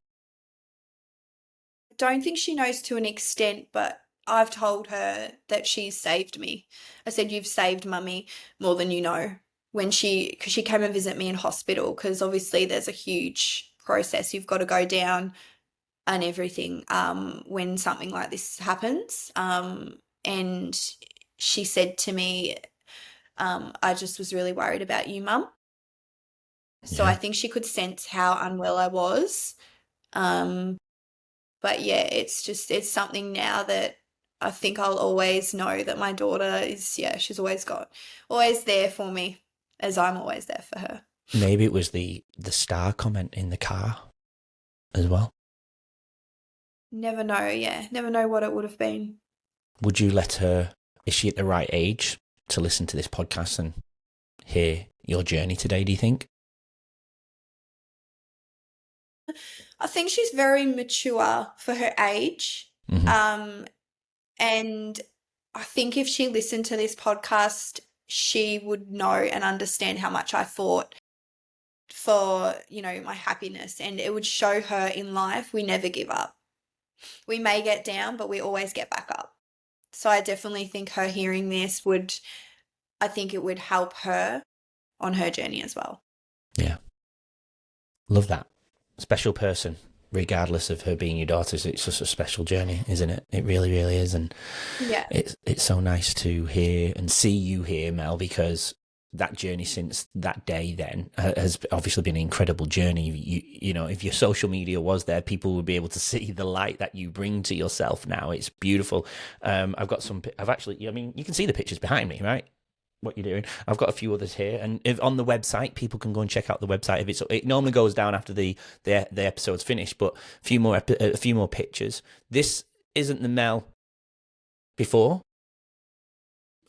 I don't think she knows to an extent, but I've told her that she's saved me. I said, you've saved Mummy more than you know. Because she came and visit me in hospital, because obviously there's a huge process you've got to go down and everything when something like this happens. And she said to me, I just was really worried about you, Mum. So I think she could sense how unwell I was. But yeah, it's something now that I think I'll always know that my daughter is, she's always there for me, as I'm always there for her. Maybe it was the star comment in the car as well. Never know, never know what it would have been. Would you let her, is she at the right age to listen to this podcast and hear your journey today, do you think? I think she's very mature for her age. Hmm. Um, and I think if she listened to this podcast, she would know and understand how much I fought for, my happiness. And it would show her in life we never give up. We may get down, but we always get back up. So I definitely think her hearing this I think it would help her on her journey as well. Yeah. Love that. Special person, regardless of her being your daughter. It's just a special journey, isn't it? It really, really is. And Yeah. it's so nice to hear and see you here, Mel, because that journey since that day then has obviously been an incredible journey. You know, if your social media was there, people would be able to see the light that you bring to yourself now. It's beautiful. I've actually, I mean, you can see the pictures behind me, right? What you're doing. I've got a few others here, and if on the website, people can go and check out the website. If it normally goes down after the episode's finished, but a few more pictures. This isn't the Mel before,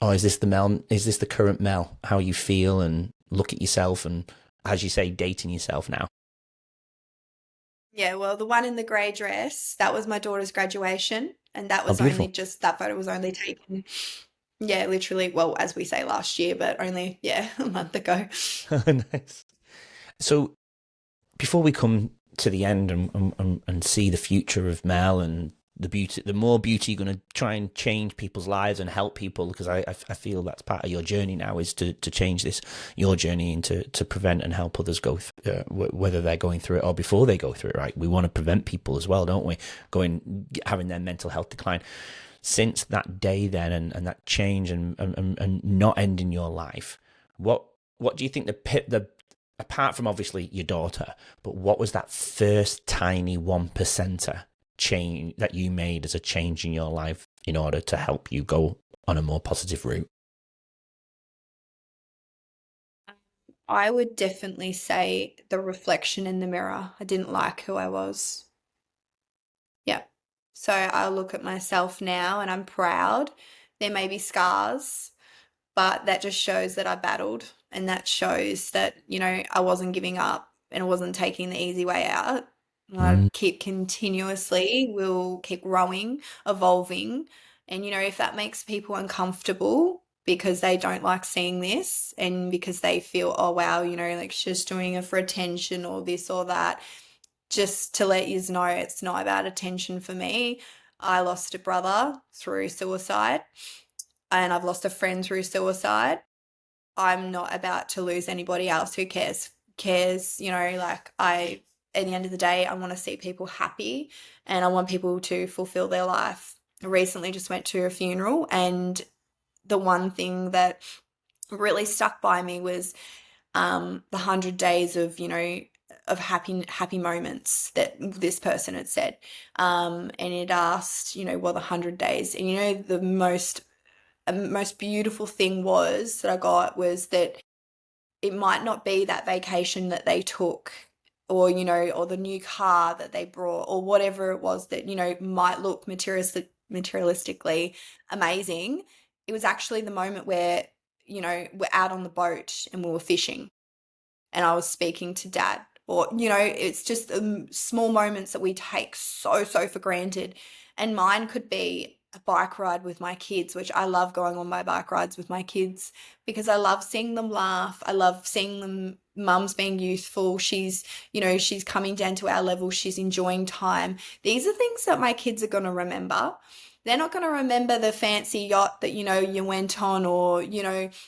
or is this the Mel? Is this the current Mel? How you feel and look at yourself, and as you say, dating yourself now. Yeah, well, the one in the grey dress, that was my daughter's graduation, and that Oh, was only beautiful. just that photo was only taken, yeah, literally, well, as we say last year, but only, yeah, a month ago. Nice. So before we come to the end and see the future of Mel and the more beauty you're going to try and change people's lives and help people, because I feel that's part of your journey now, is to change your journey into to prevent and help others go whether they're going through it or before they go through it, right? We want to prevent people as well, don't we, having their mental health decline. Since that day then, and that change and not ending your life, what do you think the apart from obviously your daughter, but what was that first tiny 1%er change that you made as a change in your life in order to help you go on a more positive route? I would definitely say the reflection in the mirror. I didn't like who I was. Yeah. So I look at myself now and I'm proud. There may be scars, but that just shows that I battled, and that shows that, I wasn't giving up and I wasn't taking the easy way out. I Mm. keep continuously, will keep growing, evolving. And, if that makes people uncomfortable because they don't like seeing this and because they feel, oh, wow, like she's just doing it for attention or this or that, just to let you know, it's not about attention for me. I lost a brother through suicide, and I've lost a friend through suicide. I'm not about to lose anybody else who cares, like at the end of the day, I want to see people happy and I want people to fulfill their life. I recently just went to a funeral, and the one thing that really stuck by me was the 100 days of, of happy moments that this person had said. And it asked, the 100 days. And, the most beautiful thing that I got was that it might not be that vacation that they took, or, or the new car that they brought, or whatever it was that, might look materialistically amazing. It was actually the moment where, we're out on the boat and we were fishing and I was speaking to dad. Or, it's just small moments that we take so for granted. And mine could be a bike ride with my kids, which I love going on my bike rides with my kids because I love seeing them laugh. I love seeing them, mum's being youthful. She's coming down to our level. She's enjoying time. These are things that my kids are going to remember. They're not going to remember the fancy yacht that, you went on, or,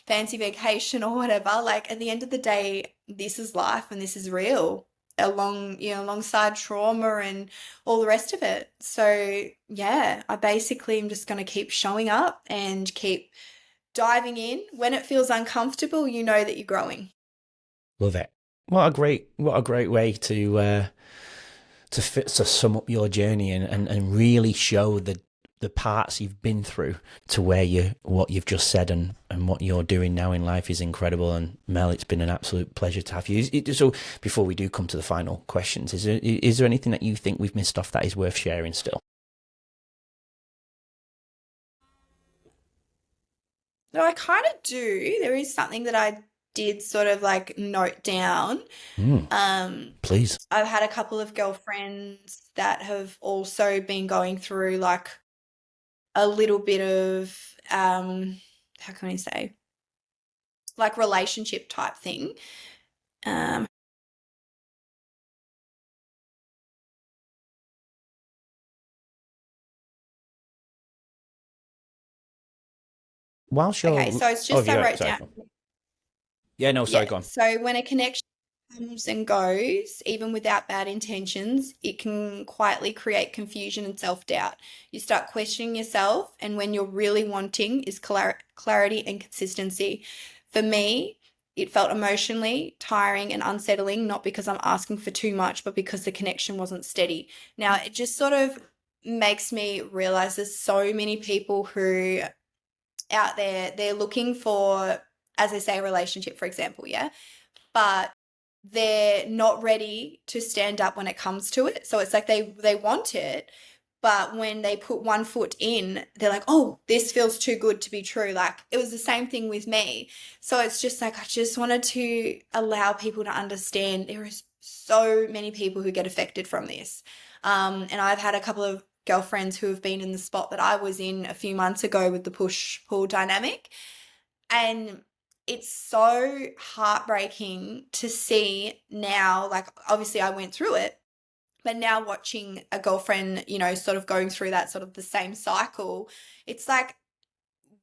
fancy vacation or whatever. Like, at the end of the day, this is life and this is real, alongside trauma and all the rest of it. So yeah, I basically am just going to keep showing up and keep diving in. When it feels uncomfortable, you know that you're growing. Love it. What a great way to sum up your journey and really show the parts you've been through to what you've just said, and what you're doing now in life is incredible. And Mel, it's been an absolute pleasure to have you. So before we do come to the final questions, is there anything that you think we've missed off that is worth sharing still? No, I kind of do. There is something that I did sort of like note down. Mm, Um, please. I've had a couple of girlfriends that have also been going through like a little bit of how can we say, like relationship type thing. Um, Whilst okay, you're, so it's oh, just I yeah, wrote sorry, down. go on. Yeah, no, sorry, Yeah, go on. so when a connection comes and goes, even without bad intentions, it can quietly create confusion and self-doubt. You start questioning yourself, and when you're really wanting is clarity and consistency. For me, it felt emotionally tiring and unsettling, not because I'm asking for too much, but because the connection wasn't steady. Now, it just sort of makes me realize there's so many people who out there, they're looking for, as I say, a relationship, for example, yeah, but they're not ready to stand up when it comes to it. So it's like they want it, but when they put one foot in, they're like, "Oh, this feels too good to be true." Like it was the same thing with me. So it's just like I just wanted to allow people to understand there is so many people who get affected from this. And I've had a couple of girlfriends who have been in the spot that I was in a few months ago with the push pull dynamic. And it's so heartbreaking to see now, like, obviously, I went through it, but now watching a girlfriend, sort of going through that sort of the same cycle, it's like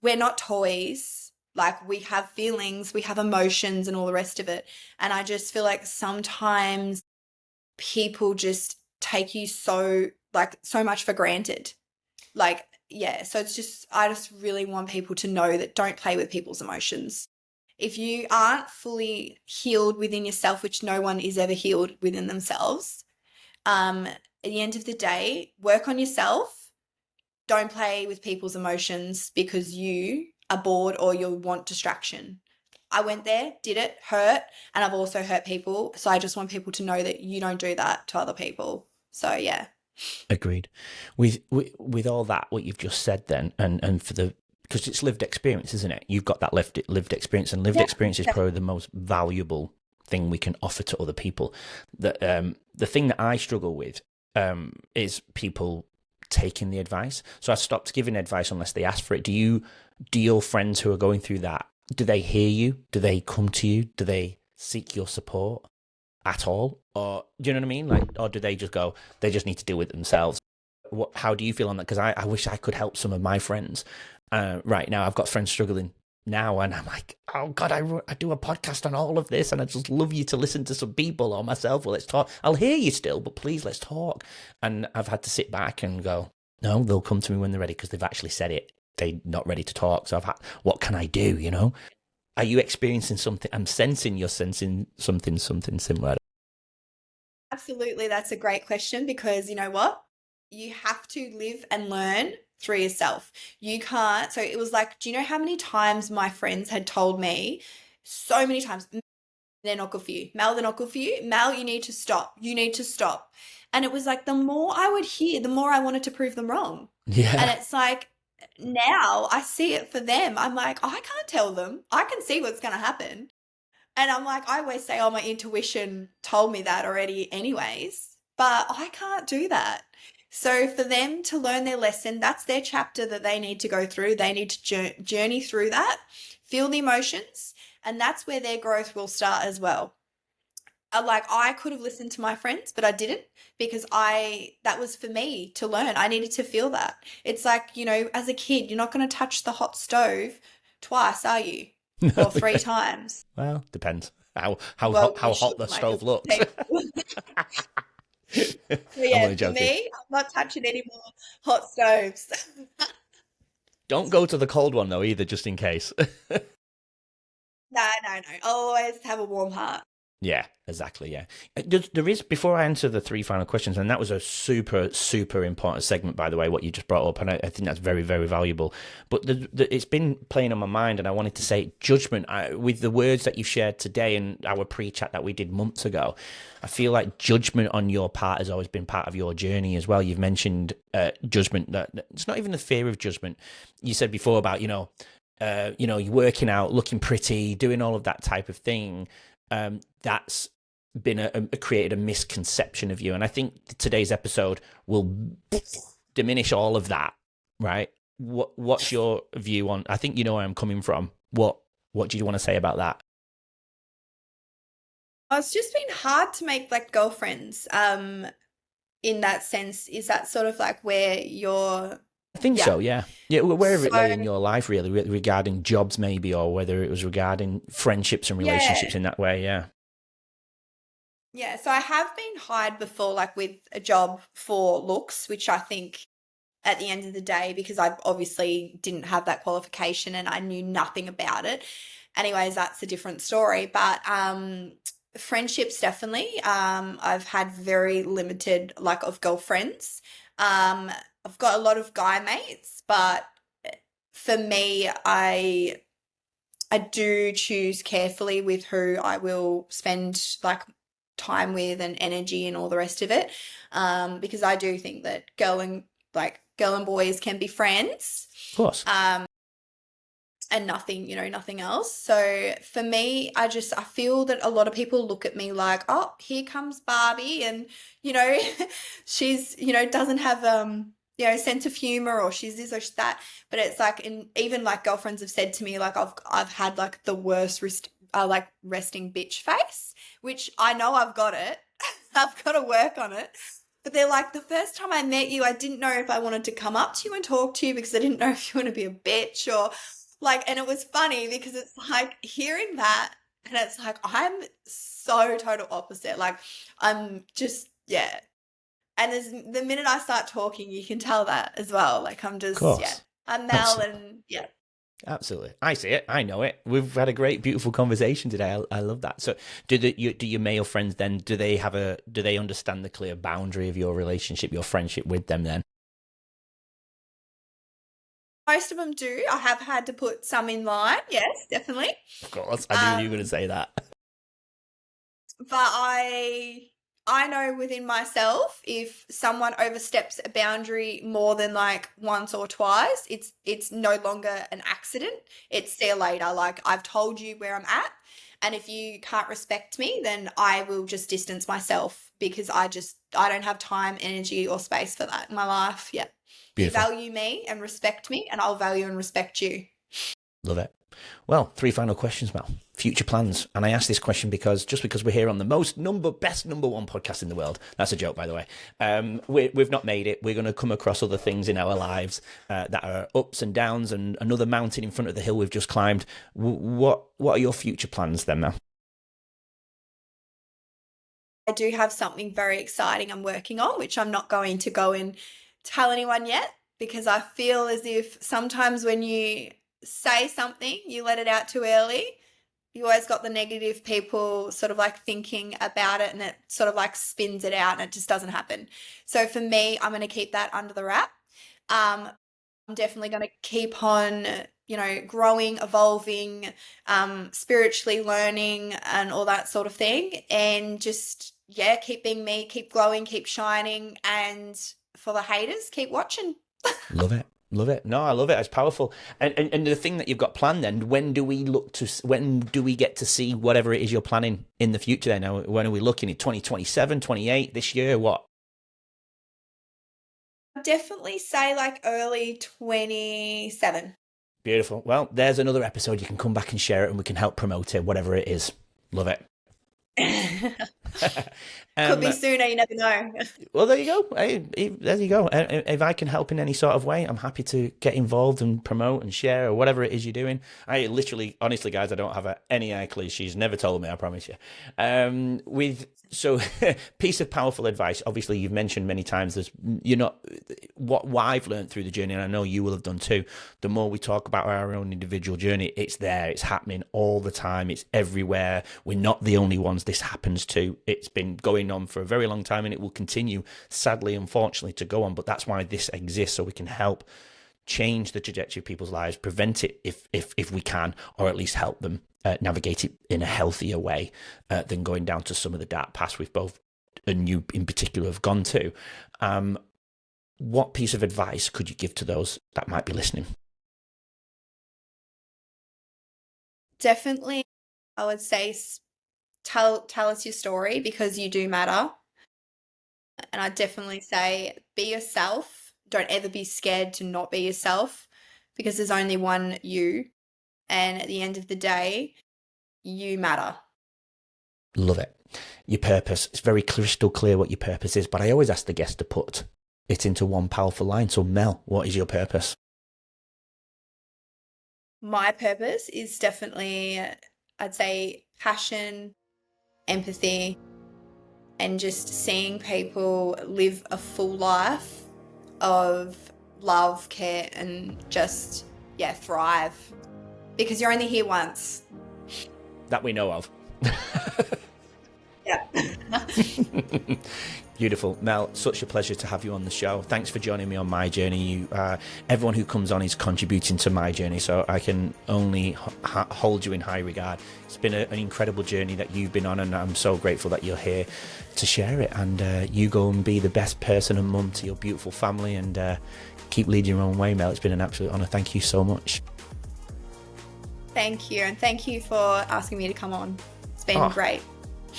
we're not toys. Like, we have feelings, we have emotions, and all the rest of it. And I just feel like sometimes people just take you so much for granted. Like, yeah, so it's just, I just really want people to know that don't play with people's emotions. If you aren't fully healed within yourself, which no one is ever healed within themselves, at the end of the day, work on yourself. Don't play with people's emotions because you are bored or you want distraction. I went there, did it, hurt, and I've also hurt people. So I just want people to know that you don't do that to other people. So yeah. Agreed. With all that, what you've just said then, and for the, because it's lived experience, isn't it? You've got that lived experience, and lived Yeah. experience is probably the most valuable thing we can offer to other people. The thing that I struggle with is people taking the advice. So I stopped giving advice unless they ask for it. Do your friends who are going through that, do they hear you? Do they come to you? Do they seek your support at all? Or do you know what I mean? Like, or do they just go, they just need to deal with it themselves? How do you feel on that? Because I wish I could help some of my friends. Right now, I've got friends struggling now, and I'm like, oh God, I do a podcast on all of this, and I just love you to listen to some people or myself. Well, let's talk. I'll hear you still, but please, let's talk. And I've had to sit back and go, no, they'll come to me when they're ready because they've actually said it. They're not ready to talk. So what can I do? Are you experiencing something? I'm sensing you're sensing something similar. Absolutely, that's a great question because you know what? You have to live and learn through yourself. You can't. So it was like, do you know how many times my friends had told me, so many times, they're not good for you. Mel, they're not good for you. Mel, you need to stop. You need to stop. And it was like the more I would hear, the more I wanted to prove them wrong. And Yeah. it's like now I see it for them. I'm like, I can't tell them. I can see what's going to happen. And I'm like, I always say, oh, my intuition told me that already, anyways, but I can't do that. So for them to learn their lesson, that's their chapter that they need to go through. They need to journey through that, feel the emotions, and that's where their growth will start as well. Like I could have listened to my friends, but I didn't because that was for me to learn. I needed to feel that. It's like, as a kid, you're not going to touch the hot stove twice, are you? No, Or three yeah. times. Well, depends Well, you how should, hot the like, stove looks. people. So I'm yeah, only for joking. me, I'm not touching any more hot stoves. Don't go to the cold one though, either, just in case. No, no, no. I'll always have a warm heart. Yeah, exactly. Yeah, there is, before I answer the three final questions, and that was a super, super important segment, by the way, what you just brought up, and I think that's very, very valuable. But it's been playing on my mind, and I wanted to say judgment. With the words that you shared today and our pre-chat that we did months ago, I feel like judgment on your part has always been part of your journey as well. You've mentioned judgment. That it's not even the fear of judgment. You said before about you're working out, looking pretty, doing all of that type of thing, that's been created a misconception of you. And I think today's episode will diminish all of that, right? What's your view on? I think you know where I'm coming from. What do you want to say about that? It's just been hard to make like girlfriends. In that sense, is that sort of like where you're, I think yeah. so, yeah. Yeah, wherever it So, lay in your life, really, regarding jobs, maybe, or whether it was regarding friendships and relationships yeah. in that way, yeah. Yeah, so I have been hired before, like with a job for looks, which I think at the end of the day, because I obviously didn't have that qualification and I knew nothing about it. Anyways, that's a different story. But friendships definitely. I've had very limited like of girlfriends. I've got a lot of guy mates, but for me, I do choose carefully with who I will spend like time with and energy and all the rest of it. Because I do think that girl and boys can be friends. Of course. And nothing, nothing else. So for me, I feel that a lot of people look at me like, oh, here comes Barbie, and you know, she's, doesn't have sense of humor, or she's this or she's that. But it's like, and even like girlfriends have said to me, like I've had like the worst like resting bitch face, which I know I've got it. I've got to work on it. But they're like, the first time I met you, I didn't know if I wanted to come up to you and talk to you because I didn't know if you want to be a bitch or like, and it was funny because it's like hearing that and it's like, I'm so total opposite. Like, I'm just, yeah. And as the minute I start talking, you can tell that as well. Like, I'm Of just, yeah, course. I'm Mel Absolutely. and yeah. Absolutely. I see it. I know it. We've had a great, beautiful conversation today. I love that. So do your male friends then, do they understand the clear boundary of your relationship, your friendship with them then? Most of them do. I have had to put some in line. Yes, definitely. Of course. I knew you were going to Um, say that. but I know within myself if someone oversteps a boundary more than like once or twice, it's no longer an accident. It's see you later. Like I've told you where I'm at, and if you can't respect me, then I will just distance myself because I don't have time, energy, or space for that in my life. Yeah. You Beautiful. value me and respect me, and I'll value and respect you. Love it. Well, three final questions, Mel. Future plans. And I ask this question because just because we're here on the best number one podcast in the world, that's a joke, by the way. We've not made it. We're going to come across other things in our lives that are ups and downs and another mountain in front of the hill we've just climbed. What are your future plans then, Mel? I do have something very exciting I'm working on, which I'm not going to go and tell anyone yet because I feel as if sometimes when you say something, you let it out too early. You always got the negative people sort of like thinking about it and it sort of like spins it out and it just doesn't happen. So for me, I'm going to keep that under the wrap. Um, I'm definitely going to keep on, growing, evolving, spiritually learning and all that sort of thing. And just, yeah, keep being me, keep glowing, keep shining. And for the haters, keep watching. Love it. Love it. No, I love it. It's powerful. And the thing that you've got planned then, when do we get to see whatever it is you're planning in the future then? Now, when are we looking at 2027, 28, this year, what? I'd definitely say like early 27. Beautiful. Well, there's another episode. You can come back and share it and we can help promote it, whatever it is. Love it. Could um, be sooner, you never know. well, there you go. There you go. If I can help in any sort of way, I'm happy to get involved and promote and share or whatever it is you're doing. I literally, honestly, guys, I don't have any clue. She's never told me. I promise you. Piece of powerful advice. Obviously, you've mentioned many times. You're not what I've learned through the journey, and I know you will have done too. The more we talk about our own individual journey, it's there. It's happening all the time. It's everywhere. We're not the only ones this happens to. It's been going on for a very long time, and it will continue, sadly, unfortunately, to go on. But that's why this exists, so we can help change the trajectory of people's lives, prevent it if we can, or at least help them navigate it in a healthier way than going down to some of the dark paths we've both, and you in particular, have gone to. What piece of advice could you give to those that might be listening? Definitely, I would say tell us your story because you do matter. And I definitely say be yourself. Don't ever be scared to not be yourself because there's only one you. And at the end of the day, you matter. Love it. Your purpose. It's very crystal clear what your purpose is, but I always ask the guest to put it into one powerful line. So Mel, what is your purpose? My purpose is definitely, I'd say, passion, empathy, and just seeing people live a full life of love, care, and just, yeah, thrive. Because you're only here once. That we know of. Yeah. Beautiful. Mel, such a pleasure to have you on the show. Thanks for joining me on my journey. Everyone who comes on is contributing to my journey, so I can only hold you in high regard. It's been an incredible journey that you've been on, and I'm so grateful that you're here to share it. And you go and be the best person and mum to your beautiful family, and keep leading your own way, Mel. It's been an absolute honour. Thank you so much. Thank you, and thank you for asking me to come on. It's been great.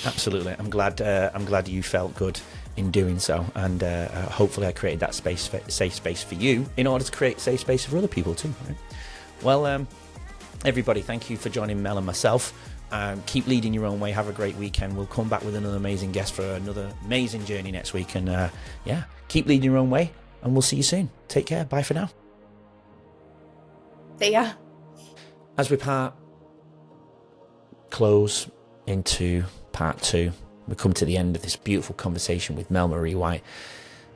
Absolutely. I'm glad you felt good in doing so, and hopefully I created that safe space for you in order to create safe space for other people too, right? Well, everybody, thank you for joining Mel and myself. Keep leading your own way. Have a great weekend. We'll come back with another amazing guest for another amazing journey next week, and keep leading your own way, and we'll see you soon. Take care. Bye for now. See ya. As we close into part 2, we come to the end of this beautiful conversation with Mel Maree White.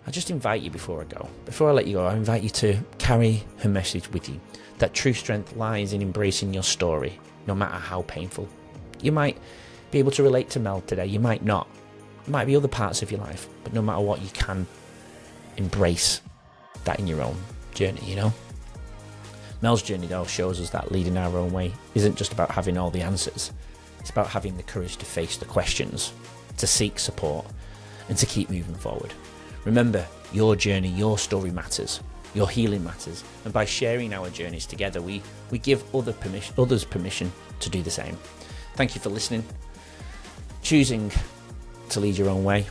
I just invite you before I let you go, I invite you to carry her message with you, that true strength lies in embracing your story, no matter how painful. You might be able to relate to Mel today, you might not. It might be other parts of your life, but no matter what, you can embrace that in your own journey, you know? Mel's journey, though, shows us that leading our own way isn't just about having all the answers. It's about having the courage to face the questions, to seek support, and to keep moving forward. Remember, your journey, your story matters. Your healing matters. And by sharing our journeys together, we give others permission to do the same. Thank you for listening. Choosing to lead your own way.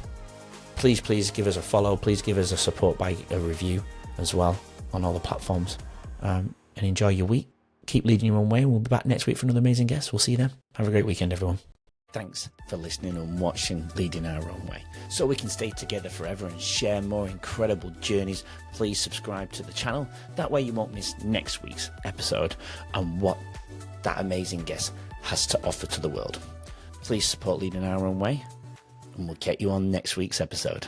Please give us a follow. Please give us a support by a review as well on all the platforms. And enjoy your week. Keep leading your own way, and we'll be back next week for another amazing guest. We'll see you then. Have a great weekend, everyone. Thanks for listening and watching Leading Our Own Way. So we can stay together forever and share more incredible journeys, please subscribe to the channel. That way you won't miss next week's episode and what that amazing guest has to offer to the world. Please support Leading Our Own Way, and we'll get you on next week's episode.